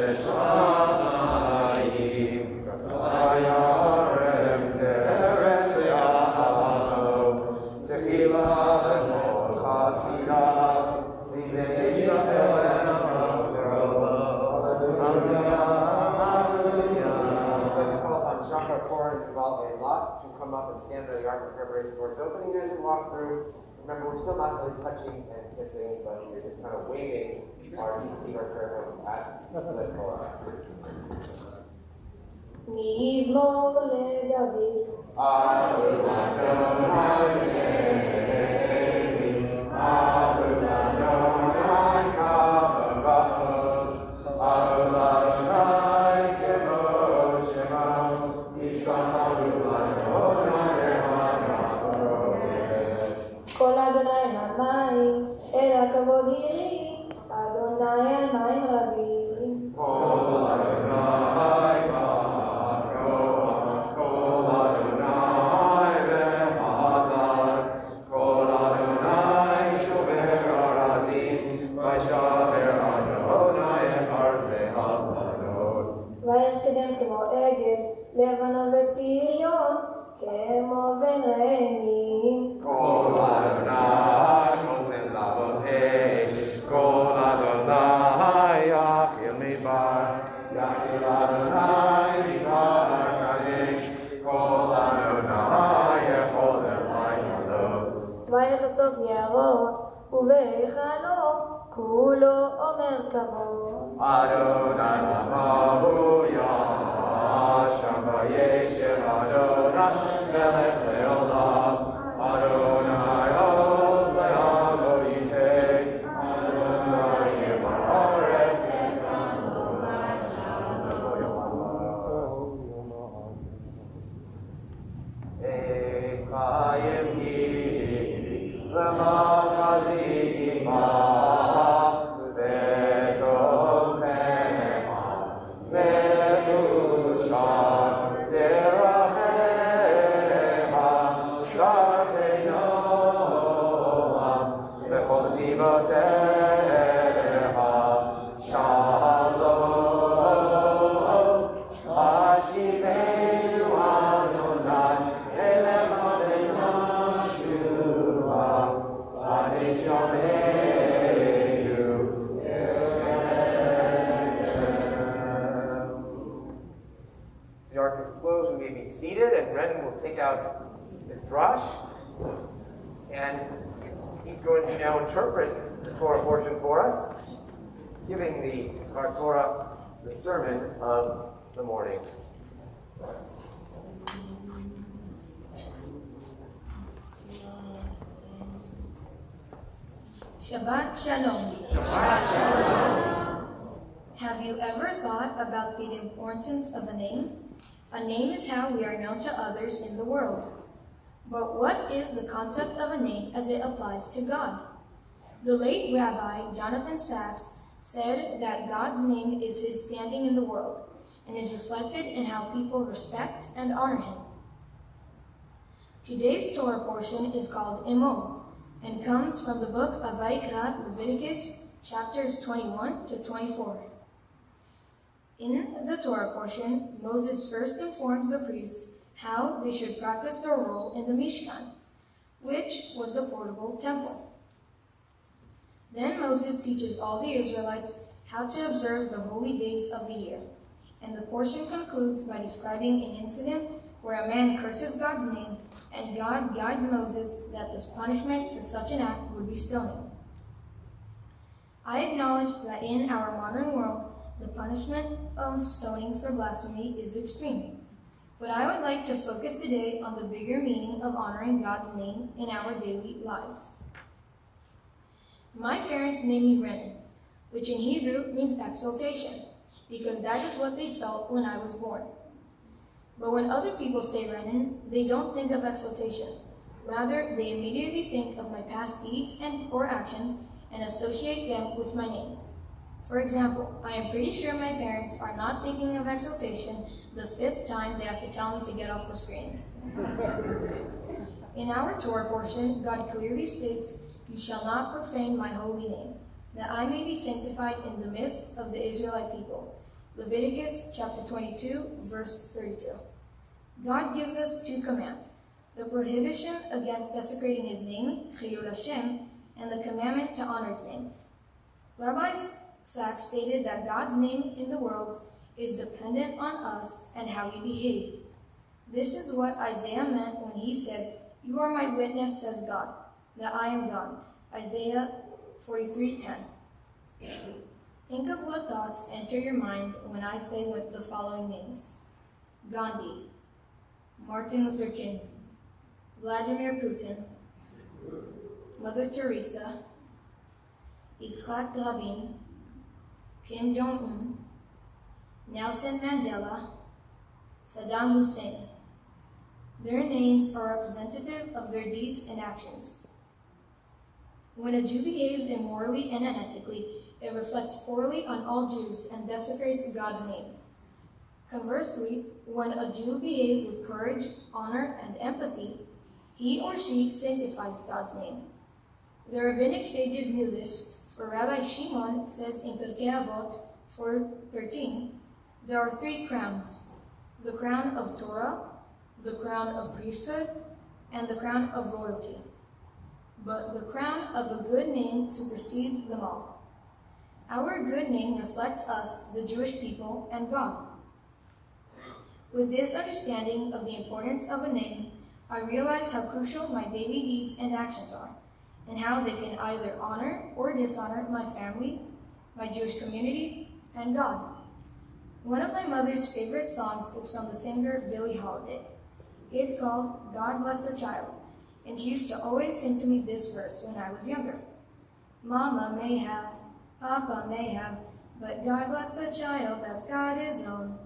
v'shamayim, v'ayarem teret le'alo, tehila v'mol chasida, v'nei Yisrael v'amro, hallelujah, hallelujah. So we call upon Shachar, Koren, and Kaval, and Lot to come up and stand by the Ark in preparation for its opening. As we walk through, remember, we're still not really touching and kissing, but we're just kind of waving our tzitzit, our prayer at the Torah. מזמור לדוד. כל אדוני המים, אל הכבוד ירי, אדוני על מים רבים. כל אדוני כל אדוני בהדר, כל אדוני שובר ארזים, וישבר אדוני את ארצי הבנות. ויתקדם כמו עגל, לבנון וסיריון, כמו בן רעים. כל אדוני נותן לעלות אש, כל אדוני יחיל מדבר, יחיל אדוני מדבר כאש, כל אדוני יכול אלי עלות. ויחשוף יערות, ובהיכלו כולו אומר כבוד. אדוני למה שם וישב אדוני מלך לעולם. אדוני עוז לעמו ייתן, אדוני יברך את חיים היא ומחזיק עמה בתוכמה מקושר דרכיה שרתי נועם בכל דיבותיה שלום השיבנו אדוני אליך ונשובה ונשמנו. The ark is closed, we may be seated, and Brendan will take out his drush, and he's going to now interpret the Torah portion for us, giving our Torah the sermon of the morning. Shabbat Shalom. Shabbat Shalom. Have you ever thought about the importance of a name? A name is how we are known to others in the world. But what is the concept of a name as it applies to God? The late Rabbi Jonathan Sachs said that God's name is his standing in the world and is reflected in how people respect and honor him. Today's Torah portion is called Emor and comes from the book of Vayikra, Leviticus, chapters 21 to 24. In the Torah portion, Moses first informs the priests how they should practice their role in the Mishkan, which was the portable temple. Then Moses teaches all the Israelites how to observe the holy days of the year, and the portion concludes by describing an incident where a man curses God's name and God guides Moses that the punishment for such an act would be stoning. I acknowledge that in our modern world, the punishment of stoning for blasphemy is extreme, but I would like to focus today on the bigger meaning of honoring God's name in our daily lives. My parents named me Renan, which in Hebrew means exaltation, because that is what they felt when I was born. But when other people say Renan, they don't think of exaltation. Rather, they immediately think of my past deeds or actions and associate them with my name. For example, I am pretty sure my parents are not thinking of exaltation the 5th time they have to tell me to get off the screens. In our Torah portion, God clearly states, "You shall not profane my holy name, that I may be sanctified in the midst of the Israelite people." Leviticus chapter 22, verse 32. God gives us 2 commands, the prohibition against desecrating his name, Chilul Hashem, and the commandment to honor his name. Rabbi Sachs stated that God's name in the world is dependent on us and how we behave. This is what Isaiah meant when he said, "You are my witness, says God, that I am God." Isaiah 43:10. Think of what thoughts enter your mind when I say with the following names: Gandhi, Martin Luther King, Vladimir Putin, Mother Teresa, Yitzhak Rabin, Kim Jong-un, Nelson Mandela, Saddam Hussein. Their names are representative of their deeds and actions. When a Jew behaves immorally and unethically, it reflects poorly on all Jews and desecrates God's name. Conversely, when a Jew behaves with courage, honor, and empathy, he or she sanctifies God's name. The rabbinic sages knew this, for Rabbi Shimon says in Pirkei Avot 4:13, there are 3 crowns: the crown of Torah, the crown of priesthood, and the crown of royalty. But the crown of a good name supersedes them all. Our good name reflects us, the Jewish people, and God. With this understanding of the importance of a name, I realize how crucial my daily deeds and actions are, and how they can either honor or dishonor my family, my Jewish community, and God. One of my mother's favorite songs is from the singer Billie Holiday. It's called "God Bless the Child," and she used to always sing to me this verse when I was younger. Mama may have, Papa may have, but God bless the child that's got his own.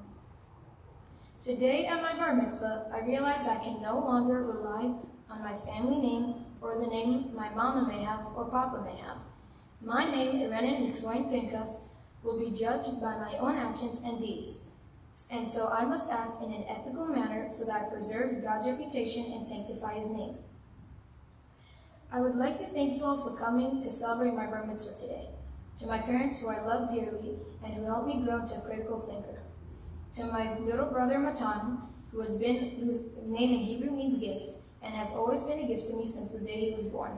Today at my bar mitzvah, I realized I can no longer rely on my family name or the name my mama may have or papa may have. My name, Renan Mitzrayim Pinkas, will be judged by my own actions and deeds. And so I must act in an ethical manner so that I preserve God's reputation and sanctify his name. I would like to thank you all for coming to celebrate my bar mitzvah today. To my parents, who I love dearly and who helped me grow into a critical thinker. To my little brother Matan, whose name in Hebrew means gift, and has always been a gift to me since the day he was born.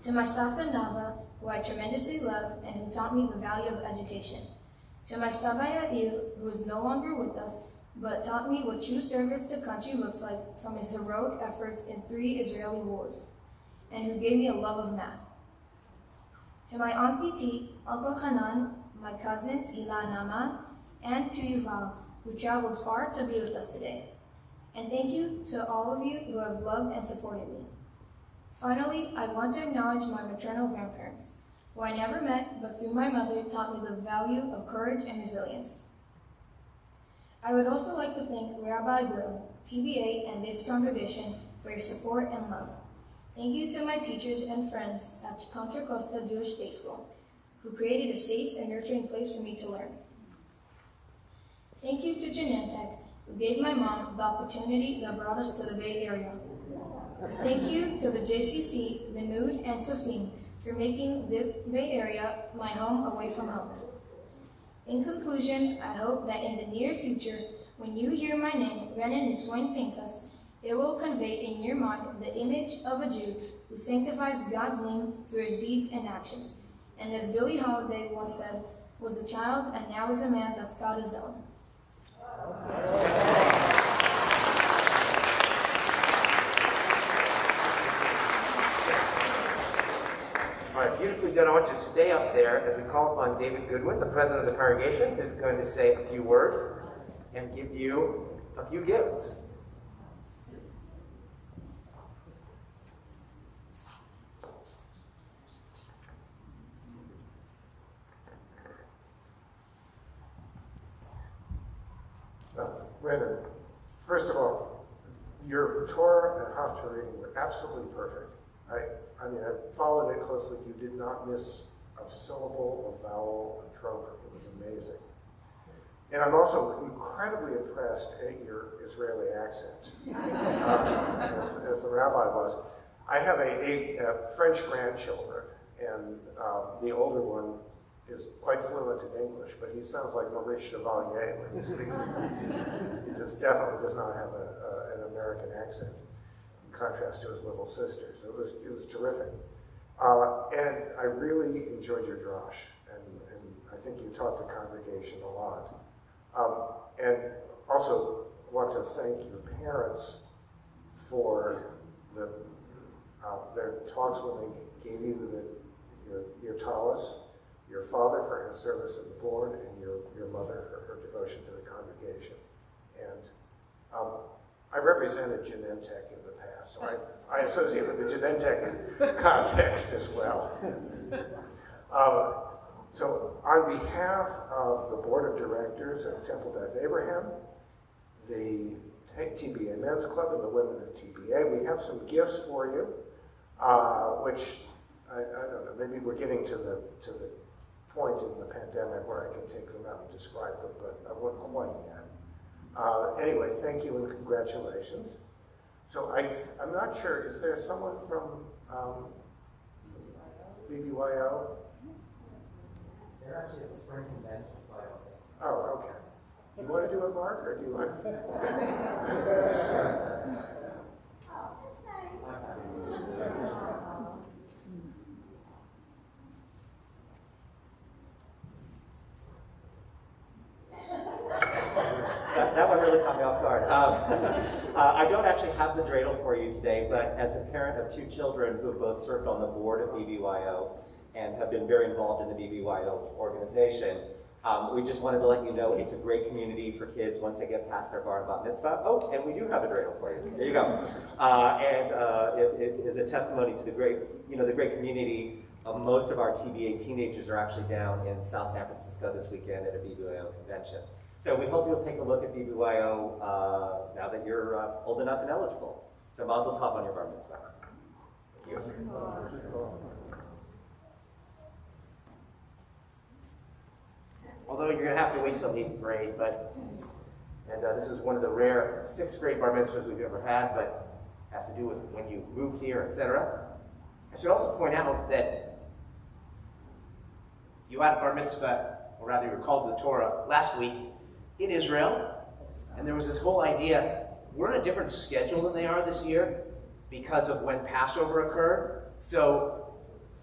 To my Savta Nava, who I tremendously love and who taught me the value of education. To my Saba Yair, who is no longer with us, but taught me what true service to country looks like from his heroic efforts in 3 Israeli wars, and who gave me a love of math. to my Aunt Piti, Uncle Hanan, my cousins Hila and Nama, and to Yuval, who traveled far to be with us today. And thank you to all of you who have loved and supported me. Finally, I want to acknowledge my maternal grandparents, who I never met, but through my mother taught me the value of courage and resilience. I would also like to thank Rabbi Bloom, TBA, and this congregation for your support and love. Thank you to my teachers and friends at Contra Costa Jewish Day School, who created a safe and nurturing place for me to learn. Thank you to Genentech, who gave my mom the opportunity that brought us to the Bay Area. Thank you to the JCC, the Nud, and Sofim for making this Bay Area my home away from home. In conclusion, I hope that in the near future, when you hear my name, Renan Mitzwain Pinkas, it will convey in your mind the image of a Jew who sanctifies God's name through his deeds and actions, and as Billie Holiday once said, was a child and now is a man that's got his own. All right, beautifully done. I want you to stay up there as we call upon David Goodwin, the president of the congregation, who's going to say a few words and give you a few gifts. Brandon, first of all, your Torah and Haftarah reading were absolutely perfect. I mean, I followed it closely. You did not miss a syllable, a vowel, a trope. It was amazing. And I'm also incredibly impressed at your Israeli accent, as the rabbi was. I have a French grandchildren, and the older one is quite fluent in English, but he sounds like Maurice Chevalier when he speaks. He just definitely does not have an American accent, in contrast to his little sisters. It was terrific. And I really enjoyed your drosh, and I think you taught the congregation a lot. And also want to thank your parents for their talks when they gave you your talis, your father for his service at the board, and your mother for her devotion to the congregation. And I represented Genentech in the past, so I associate with the Genentech context as well. So on behalf of the board of directors of Temple Beth Abraham, the TBA Men's Club, and the women of TBA, we have some gifts for you, which I don't know, maybe we're getting to the point in the pandemic where I can take them out and describe them, but I wouldn't quite yet. Anyway, thank you and congratulations. So I'm not sure, is there someone from BBYO? They're actually at the spring convention, so I don't think so. Oh, okay. Do you want to do it, Mark, or do you want to? That one really caught me off guard. I don't actually have the dreidel for you today, but as a parent of two children who have both served on the board of BBYO and have been very involved in the BBYO organization, we just wanted to let you know it's a great community for kids once they get past their bar and bat mitzvah. Oh, and we do have a dreidel for you. There you go. It is a testimony to the great community. Most of our TBA teenagers are actually down in South San Francisco this weekend at a BBYO convention. So we hope you'll take a look at BBYO now that you're old enough and eligible. So mazel tov on your bar mitzvah. Thank you. Although you're going to have to wait till 8th grade, and this is one of the rare 6th grade bar mitzvahs we've ever had, but has to do with when you moved here, etc. I should also point out that you had a bar mitzvah, or rather you were called to the Torah last week in Israel, and there was this whole idea, we're on a different schedule than they are this year because of when Passover occurred. So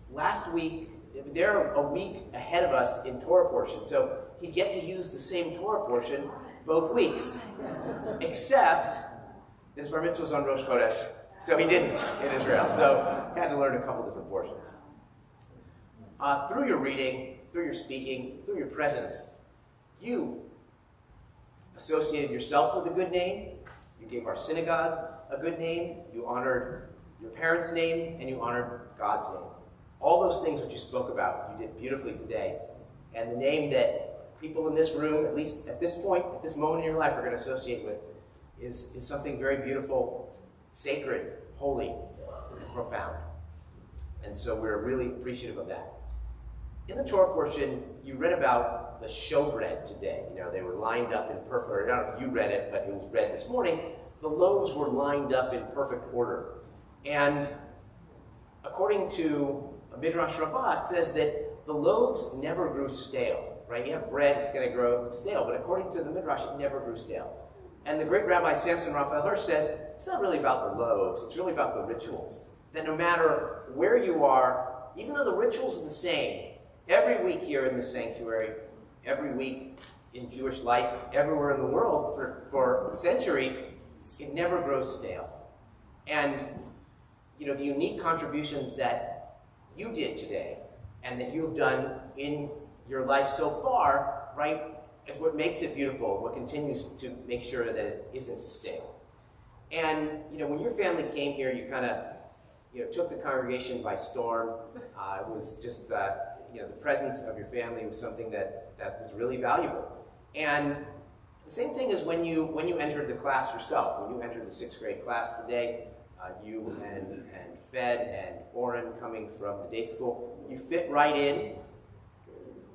last week, they're a week ahead of us in Torah portion, so you get to use the same Torah portion both weeks, except his bar mitzvah was on Rosh Chodesh, so he didn't in Israel, so he had to learn a couple different portions. through your reading, through your speaking, through your presence, you associated yourself with a good name, you gave our synagogue a good name, you honored your parents' name, and you honored God's name. All those things which you spoke about, you did beautifully today. And the name that people in this room, at least at this point, at this moment in your life, are going to associate with is something very beautiful, sacred, holy, and profound. And so we're really appreciative of that. In the Torah portion, you read about the showbread today. You know, they were lined up in perfect, I don't know if you read it, but it was read this morning. The loaves were lined up in perfect order. And according to Midrash Rabbah, it says that the loaves never grew stale, right? You have bread, it's going to grow stale, but according to the Midrash, it never grew stale. And the great Rabbi Samson Raphael Hirsch said, it's not really about the loaves, it's really about the rituals. That no matter where you are, even though the rituals are the same, every week here in the sanctuary, every week in Jewish life, everywhere in the world for centuries, it never grows stale. And, you know, the unique contributions that you did today and that you've done in your life so far, right, is what makes it beautiful, what continues to make sure that it isn't stale. And, you know, when your family came here, you kind of, you know, took the congregation by storm. It was just, you know, the presence of your family was something that was really valuable. And the same thing is when you entered the class yourself, when you entered the 6th grade class today, you and Fed and Oren coming from the day school, you fit right in,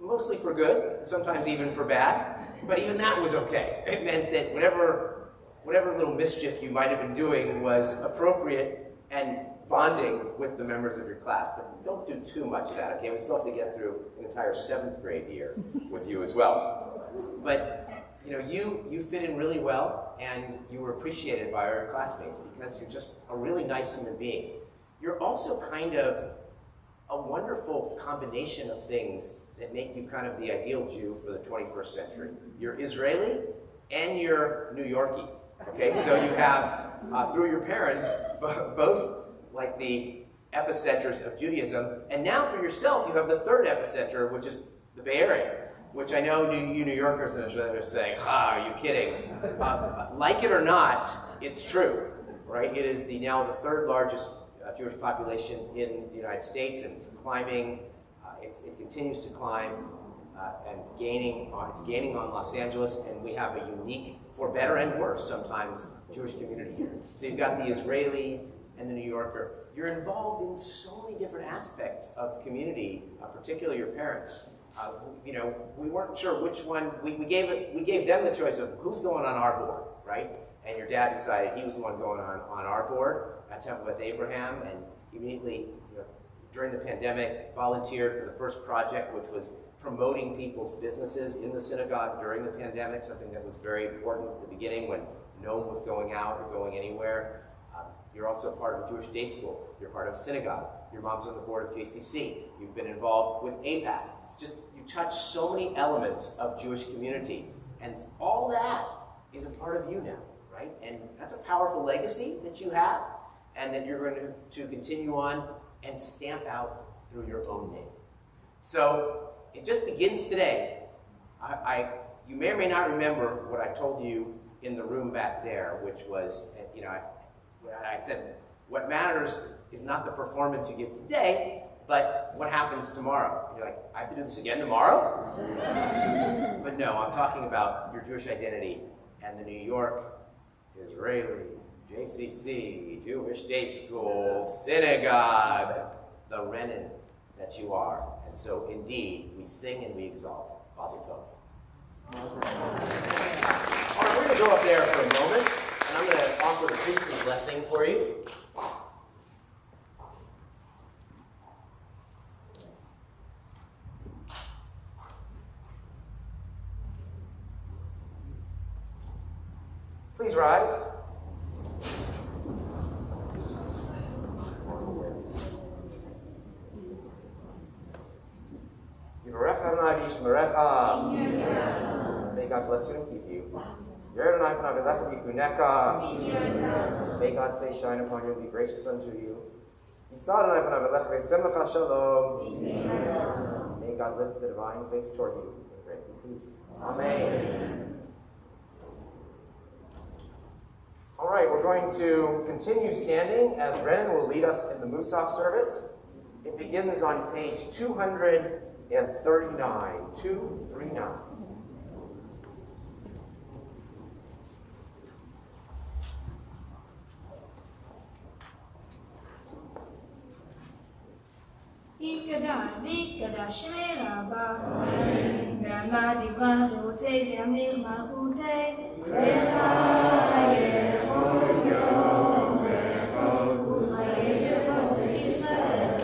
mostly for good, sometimes even for bad, but even that was okay. It meant that whatever little mischief you might have been doing was appropriate and bonding with the members of your class. But don't do too much of that, okay? We still have to get through an entire 7th grade year with you as well. But you know, you fit in really well, and you were appreciated by our classmates because you're just a really nice human being. You're also kind of a wonderful combination of things that make you kind of the ideal Jew for the 21st century. You're Israeli and you're New Yorkie. Okay, so you have, through your parents, both like the epicenters of Judaism, and now for yourself, you have the third epicenter, which is the Bay Area, which I know you New Yorkers are saying, are you kidding? Like it or not, it's true, right? It is now the third largest Jewish population in the United States, and it's climbing. It continues to climb and it's gaining on Los Angeles, and we have a unique, for better and worse sometimes, Jewish community here. So you've got the Israeli and the New Yorker. You're involved in so many different aspects of community, particularly your parents. You know, we weren't sure which one. We gave them the choice of who's going on our board, right? And your dad decided he was the one going on our board at Temple with Abraham, and immediately, you know, during the pandemic, volunteered for the first project, which was promoting people's businesses in the synagogue during the pandemic, something that was very important at the beginning when no one was going out or going anywhere. You're also part of a Jewish day school. You're part of a synagogue. Your mom's on the board of JCC. You've been involved with APAC. You touch so many elements of Jewish community, and all that is a part of you now, right? And that's a powerful legacy that you have, and that you're going to continue on and stamp out through your own name. So it just begins today. You may or may not remember what I told you in the room back there, which was, you know, I said, what matters is not the performance you give today, but what happens tomorrow. You're like, I have to do this again tomorrow? But no, I'm talking about your Jewish identity and the New York, Israeli, JCC, Jewish Day School, Synagogue, the Renan that you are. And so indeed, we sing and we exalt. Mazel tov. All right, we're going to go up there for a moment, and I'm going to offer the priestly blessing for you. Please rise. May God bless you and keep you. May God's face shine upon you and be gracious unto you. May God lift the divine face toward you and grant you peace. Amen. All right, we're going to continue standing as Brennan will lead us in the Musaf service. It begins on page 239. 239. ויקדש שמי רבה, בעלמא דברה חירותי וימליך מלכותי, בחיי כל יום בכל, ובחיי בכל בית ישראל,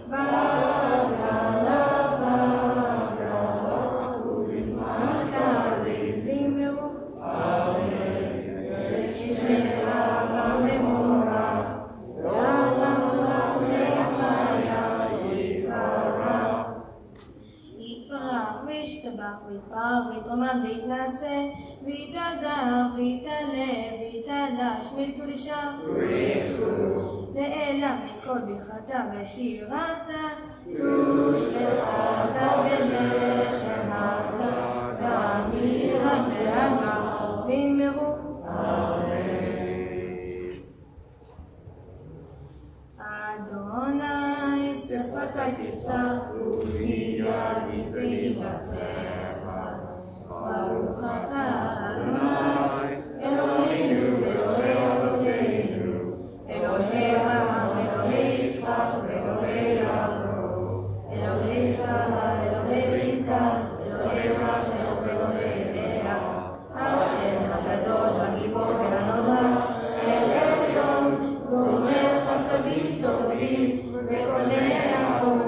בגלה ובזמן קריב וימרו, שמי רבה מבורך, יעלם עולם לימיה יתברך וישתבח ויתפאר ויתרומם ויתנשא ויתהדר ויתעלה ויתעלש מקודשה וילכו לעילם מכל ברכתה ושירתה תושבחתה ונחמתה תמירה בעלמא ויאמרו אדוני שפתי תפתח ופיה תהילתך ברוך אתה אדוני אלוהינו אלוהי אבותינו אלוהי אברהם אלוהי יצחק ואלוהי יעקב אלוהי סבא אלוהי רבקה אלוהי רחל ואלוהי לאה האל הגדול הגיבור והנורא אל עליון גומר חסדים טובים וקונה הכל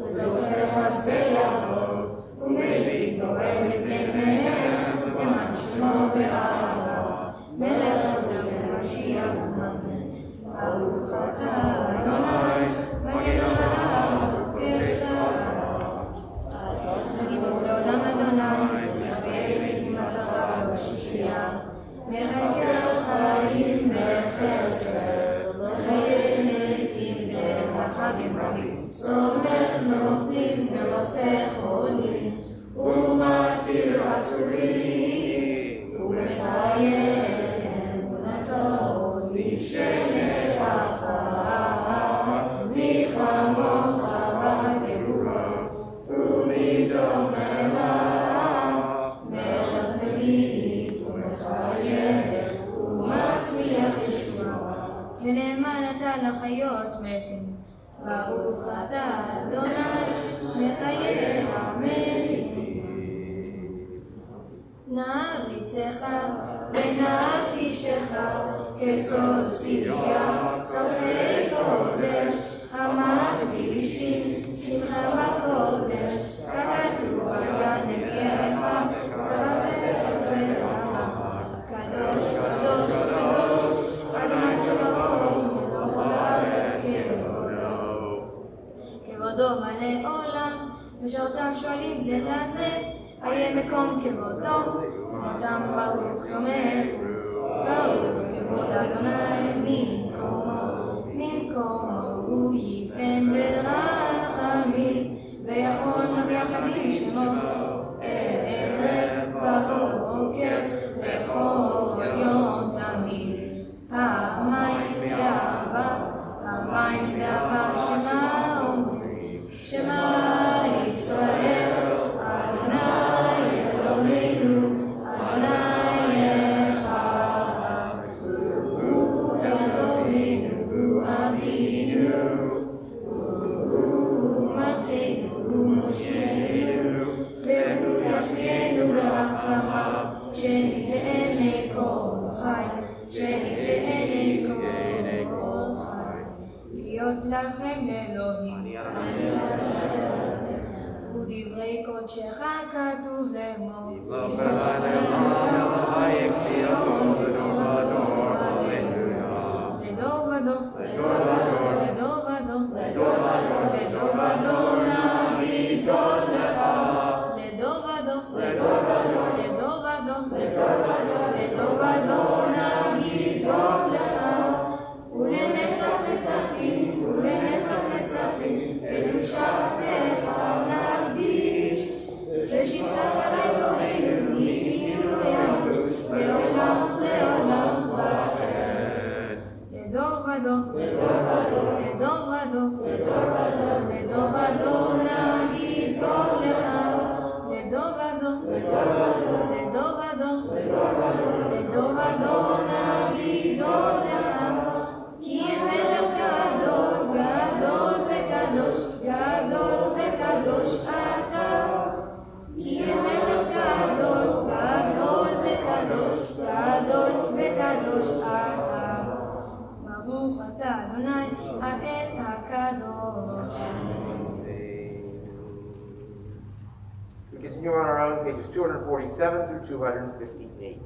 וזוכר חסדי אבות ומביא גואל לבני בניהם למען שמו באהבה מלך עזר ומשיח ומגן ברוך אתה אדוני מגן אברהם ופוקצה לגיבור לעולם אדוני מחייב נתימת הרב להושיע מחכה חיים בחסד לחיי מתים ברחמים רבים סומך נופלים ורופא חולים ומתיר אסורים ומקיים אמונתו לשמר עפר מחמוך בגבורות ומדום אליו מלך מליט ומחייב ומצמיח ישועה ונאמן אתה לחיות מתים ברוך אתה אדוני מחיי המתים נעריצך ונקדישך כסוד שיח סופי קודש המקדישים שמך בקודש ככתוב על יד נביאך וכרזה את זה למה קדוש קדוש קדוש אדוני צבאות מלוך כל הארץ כבודו מלא עולם ושאותם שואלים זה לזה איה מקום כבודו ומותם ברוך יאמרו ברוך כבוד אדוני ממקומו הוא יפן ברחמים ויכול ביחדים שמו ערב ובוקר בכל יום תמיד פעמיים באהבה שמה אומרים שמה ישראל אדוני אלוהינו אדוני אחד הוא אלוהינו הוא אבינו הוא מלכנו הוא מושיענו והוא ישפיענו ברחמיו שני בעיני כל חי שני בעיני כל חי להיות לכם אלוהים ודברי קודשך כתוב לאמור לדור ודור לדור ודור לדור ודור נגיד גוד לך לדור ודור לדור ודור לדור ודור נגיד גוד לך ולנצח נצחים ולנצח continue on our own, pages 247 through 258.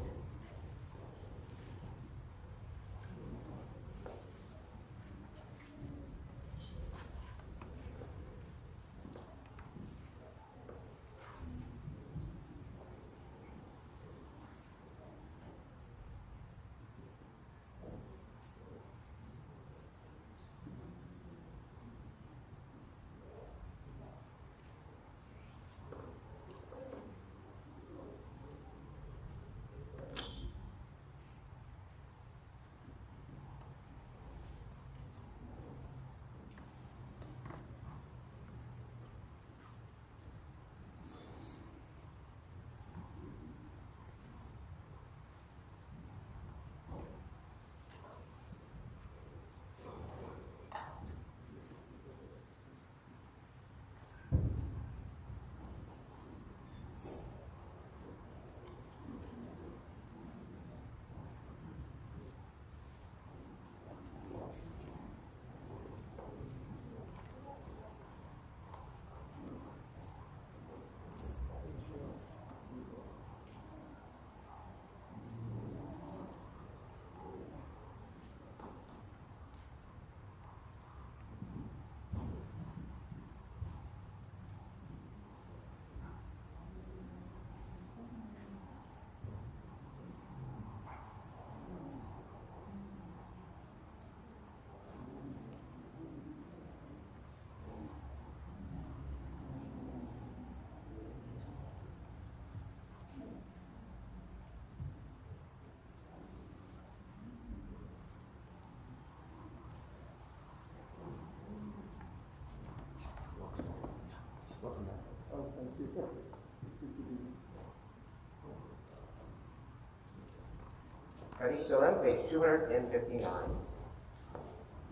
Kaddish Shalem, page 259.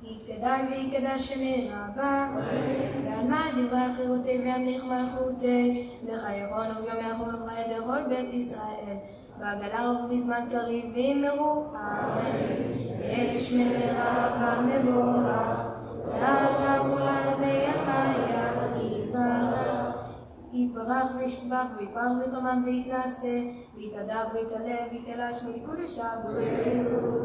יתקדם ויקדש שמי רבה, ועלמד דברי החירותי וימליך מלכותי, בחייכון וביום יחון ובחיי דכל בית ישראל, בעגלה ובזמן קריב ואמרו אמן. יש מרבה מבורך, ועליו ולעל בימיה יתברך וישבח ויפר ותאמן ויתנשא, ויתהדר ויתעלה ויתלש מקודשה בריחו.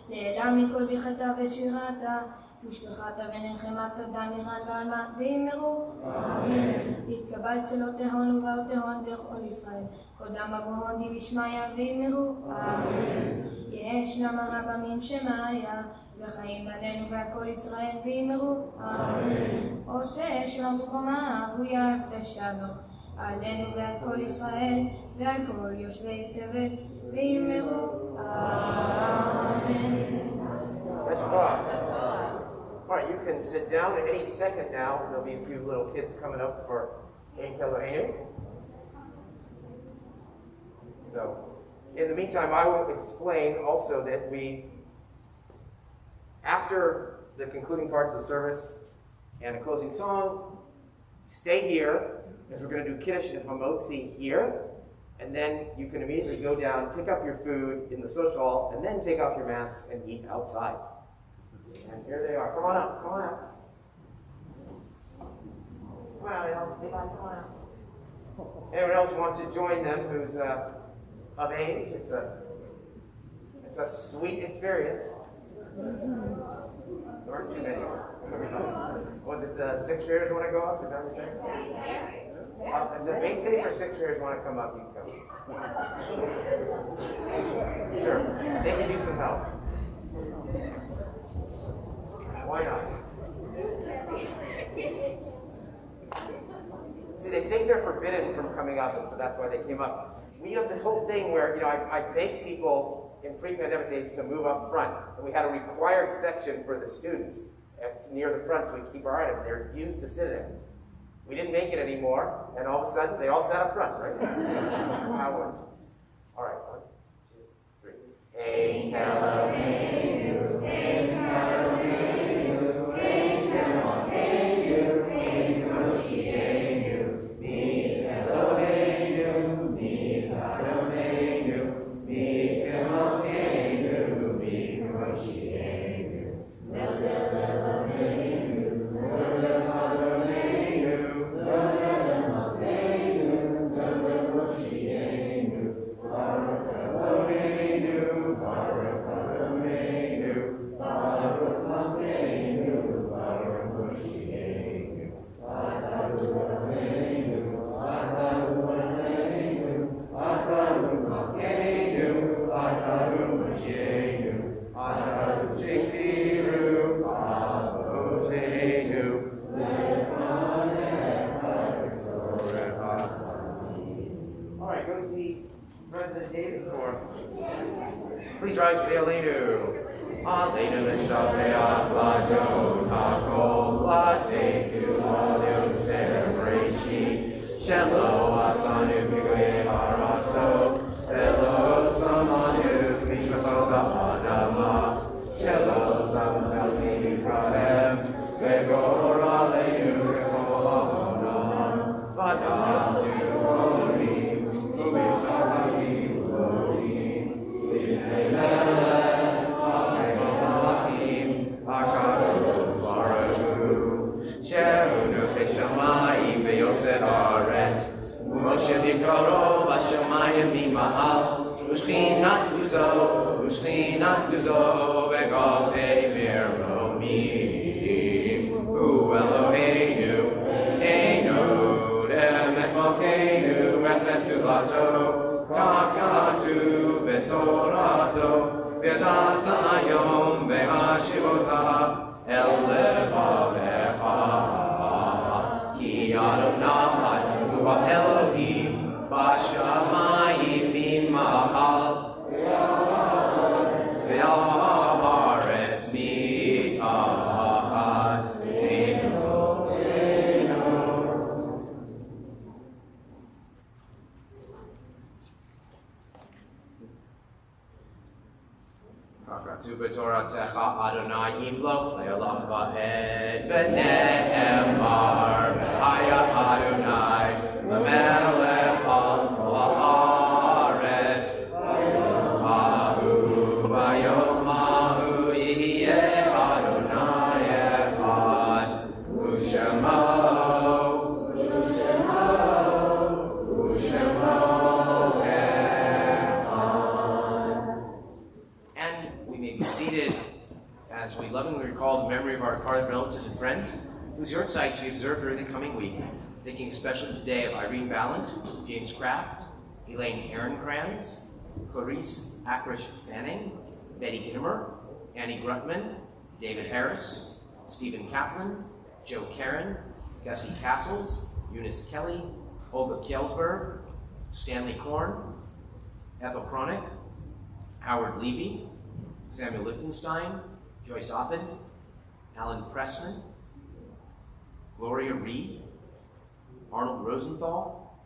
נעלם מכל ברכתה ושירתה, תושבחתה ונחמתה דניחן ועלמה, ואמרו אמן. תתקבל צלותיהון ובאותיהון לכל ישראל, קודם אבוהון די בשמיא, ואמרו אמן. ישנם הרבה מן שמיה, וחיים בנינו והכל ישראל, ואמרו אמן. עושה שלום במקומה ויעשה שלום עלינו ועל כל ישראל ועל כל יושבי תבל, ואמרו amen. All right, you can sit down at any second now. There'll be a few little kids coming up for Ein Kelohenu. So, in the meantime, I will explain also that after the concluding parts of the service and a closing song, stay here, because we're going to do Kiddush and Hamotzi here. And then you can immediately go down, pick up your food in the social hall, and then take off your masks and eat outside. And here they are. Come on up. Come on up. Come on out. Come on out. Anyone else want to join them who's of age? It's a sweet experience. There aren't too many. Was it the 6th graders want to go up? Is that what you're saying? If the Beit Sefer 6th graders want to come up, you can come. Sure. They can use some help. Why not? See, they think they're forbidden from coming up, and so that's why they came up. We have this whole thing where, I beg people in pre-pandemic days to move up front, and we had a required section for the students near the front so we keep our eye on them. They refused to sit in. We didn't make it anymore, and all of a sudden, they all sat up front, right? This is how it works. All right, 1, 2, 3. Ein Kelohenu, Ein Kelohenu, Ein Kelohenu, Ein Moshienu, Mi Eloheinu, Mi Adoneinu, Mi Eloheinu, Mi Moshienu, Melech Eloheinu, Melech Adoneinu, Melech Eloheinu, I go see President David for? Please rise for the Aleinu. Aleinu l'shaveh l'adon hakol l'teku l'adu serebrashi shelo asanu b'goyei harato velo samanu k'mishpato ha'adama shelo samanu k'mikrahem v'gor aleinu k'kol ha'onam v'adam tu'onim u'mishavim u'onim l'nei Shamayim beyoser haaretz, u'Moshe b'karo b'shamayim mima'al, u'shchinat tuzo v'gavei meromim, u'Eloheinu, Einu, Remet Malkeinu, Efes Ulato, Kakatu b'torato, v'datayom v'hashivota, El levavecha. Adonai, Hu Elohim, Bashamayim Mimahal, Ve'aretz Mitachad Eino. Kakatu b'toratecha Adonai Yimloch Le'olam Va'ed V'ne'emar Haya Adonai, L'melech al kol haaretz, Ahu bayom ahu yihyeh Adonai echad, U'shemo echad. And we may be seated as we lovingly recall the memory of our departed relatives and friends, whose yortzites we observed during the coming week, thinking especially today of Irene Ballant, James Kraft, Elaine Ehrenkranz, Clarice Akrish Fanning, Betty Gittimer, Annie Grutman, David Harris, Stephen Kaplan, Joe Karen, Gussie Castles, Eunice Kelly, Olga Kjelsberg, Stanley Korn, Ethel Kronick, Howard Levy, Samuel Lichtenstein, Joyce Oppen, Alan Pressman, Gloria Reed, Arnold Rosenthal.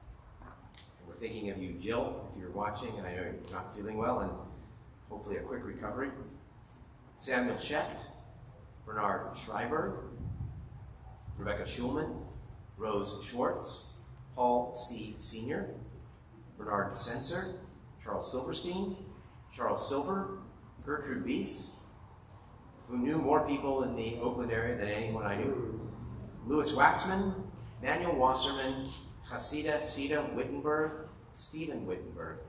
And we're thinking of you, Jill, if you're watching, and I know you're not feeling well, and hopefully a quick recovery. Samuel Schecht, Bernard Schreiber, Rebecca Schulman, Rose Schwartz, Paul C. Sr., Bernard Sensor, Charles Silverstein, Charles Silver, Gertrude Weiss, who knew more people in the Oakland area than anyone I knew. Louis Waxman, Manuel Wasserman, Hasida Sita Wittenberg, Stephen Wittenberg.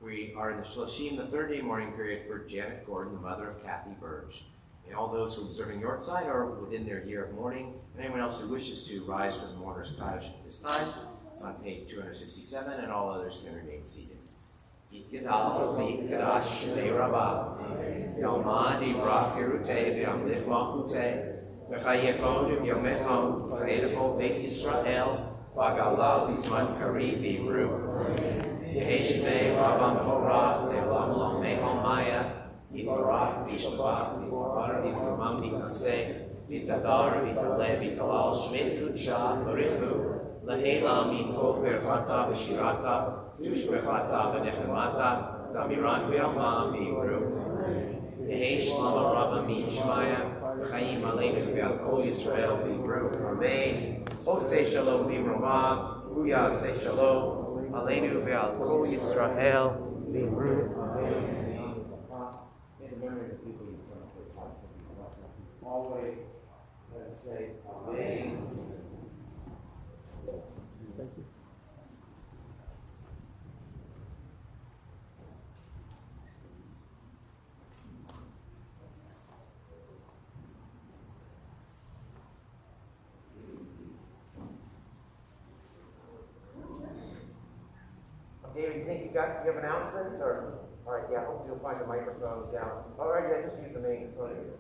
We are in the Shloshim, the third day mourning period for Janet Gordon, the mother of Kathy Burge. May all those who are observing yortzeit or within their year of mourning, and anyone else who wishes to rise from the mourner's cottage at this time. It's on page 267, and all others can remain seated. Yitgadal v'yitgadash shmei rabbah, Yalmad yivrach hirutei v'yamlich malchutei, v'chayechon v'yomechon v'chayedecho beit Yisrael, v'agala v'zman kari v'imru. Yehi shmei rabbah korach le'olam l'omei omaya, Yitbarach v'yishtabach v'yitbar v'yitramam v'yikaseh, v'yitadar v'yitaleh v'yitalal shmei kudsha barichu, Lahela min kol berchata v'shirata, tushbechata v'nechemata, damiran v'yalma v'yimru. Yehi shlama rabba min shmaya, v'chayim aleinu v'al kol Yisrael v'yimru. Amen. Oseh shalom v'yimroma, uyaseh shalom, aleinu v'al kol Yisrael v'yimru. Amen. In memory of people you always, let's say, Amen. Thank you. David, you think you have announcements, or all right? Yeah, I hope you'll find the microphone down. All right, yeah, just use the main podium.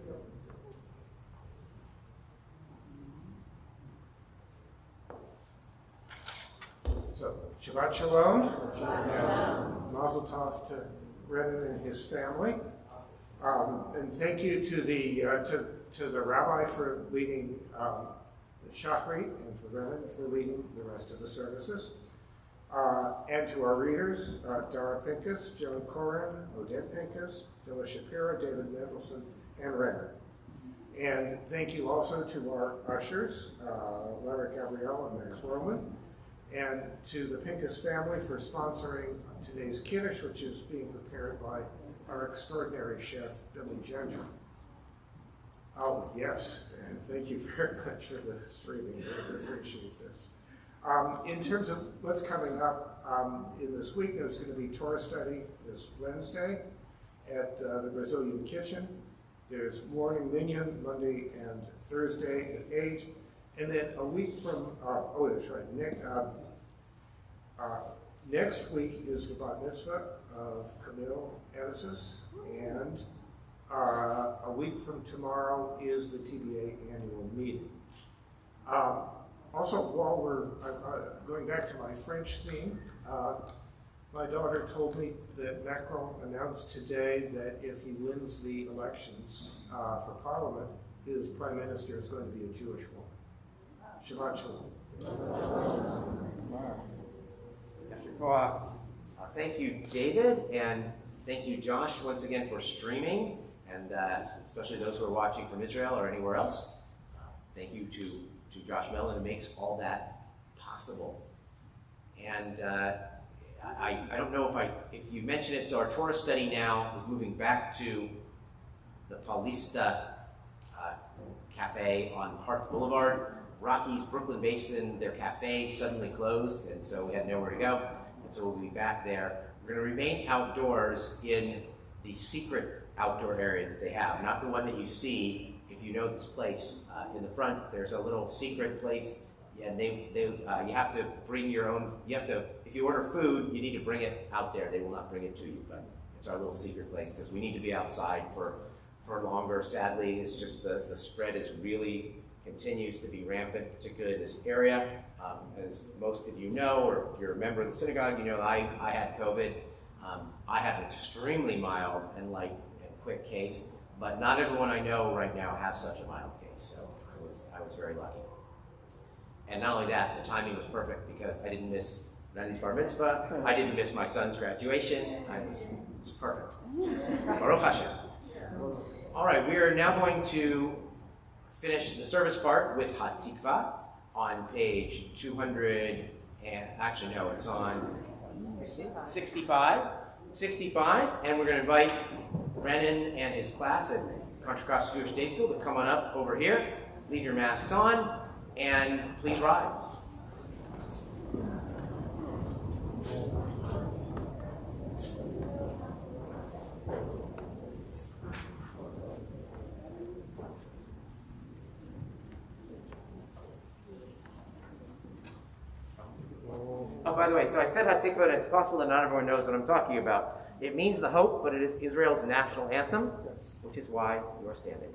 So, Shabbat Shalom. And Mazel Tov to Brennan and his family. And thank you to the rabbi for leading the Shachrit and for Brennan for leading the rest of the services. And to our readers, Dara Pincus, Joan Corin, Odette Pincus, Phyllis Shapiro, David Mendelson, and Renner. And thank you also to our ushers, Lara Gabrielle and Max Roman, and to the Pincus family for sponsoring today's Kiddush, which is being prepared by our extraordinary chef, Billy Gentry. Oh, yes, and thank you very much for the streaming. I appreciate this. In terms of what's coming up in this week, there's going to be Torah study this Wednesday at the Brazilian Kitchen. There's morning minyan Monday and Thursday at 8. And then a week from, that's right, next week is the bat mitzvah of Camille Edison, and a week from tomorrow is the TBA annual meeting. Also, while we're going back to my French theme, my daughter told me that Macron announced today that if he wins the elections for Parliament, his prime minister is going to be a Jewish woman. Shabbat Shalom. Thank you, David, and thank you, Josh, once again for streaming, and especially those who are watching from Israel or anywhere else. Thank you to Josh Mellon, who makes all that possible. And I don't know if you mentioned it, so our Torah study now is moving back to the Paulista Cafe on Park Boulevard. Rockies, Brooklyn Basin, their cafe suddenly closed, and so we had nowhere to go. And so we'll be back there. We're going to remain outdoors in the secret outdoor area that they have, not the one that you see if you know this place. In the front, there's a little secret place, and you have to bring your own. If you order food, you need to bring it out there. They will not bring it to you, but it's our little secret place because we need to be outside for longer. Sadly, it's just the spread is really continues to be rampant, particularly in this area. As most of you know, or if you're a member of the synagogue, you know I had COVID. I had an extremely mild and light and quick case, but not everyone I know right now has such a mild case, so I was very lucky. And not only that, the timing was perfect because I didn't miss Randy's bar mitzvah, I didn't miss my son's graduation. It was perfect. Baruch Hashem. All right, we are now going to finish the service part with Hatikva on page 200, and actually no, it's on 65, and we're going to invite Brennan and his class at Contra Costa Jewish Day School to come on up over here, leave your masks on, and please rise. Oh, by the way, so I said Hatikva, and it's possible that not everyone knows what I'm talking about. It means the hope, but it is Israel's national anthem, which is why you are standing.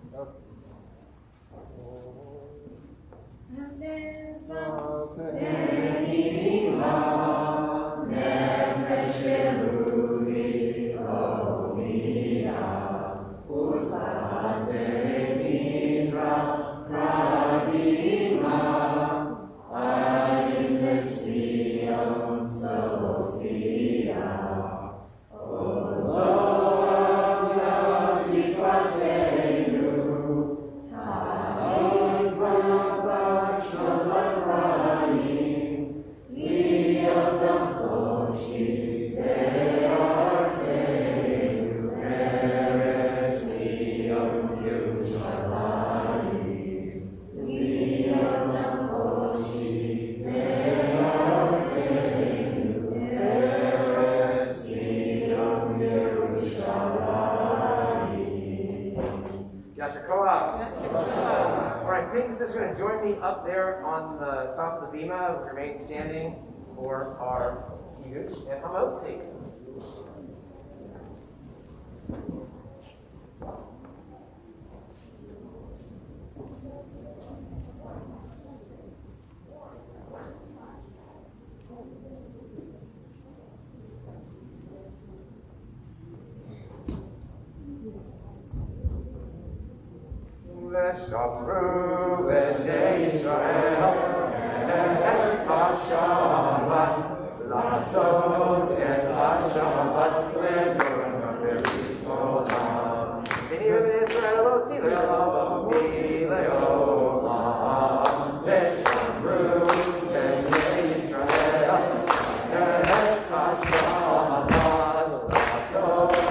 Is going to join me up there on the top of the bima. We remain standing for our Kiddush and Hamotzi. ושמרו בני ישראל את השבת, לעשות את השבת לעולם. הנה בני ישראל לא תהי לעולם, ושמרו בני ישראל את השבת, לעשות את השבת לעולם.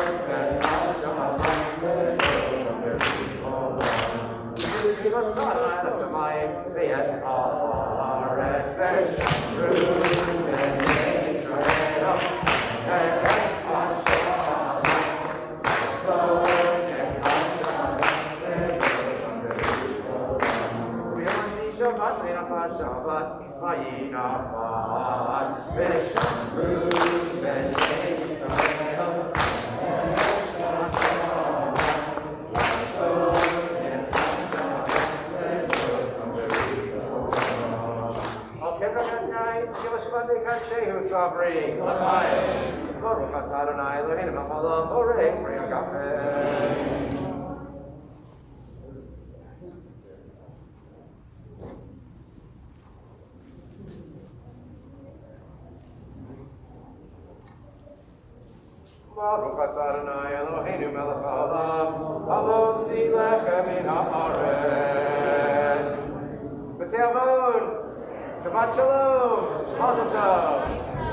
השמיים ואת הארץ ושמרו בני ישראל את השבת, לעשות את השבת ביום שבת ונחת שבת וינחת ושמרו בני ישראל Shehu Sabri, L'chaim, Baruch atah Adonai Eloheinu melech haolam, borei peri hagafen. Baruch atah Adonai Eloheinu melech haolam, hamotzi lechem min haaretz. B'tei avon, Shabbat Shalom, Mazel Tov.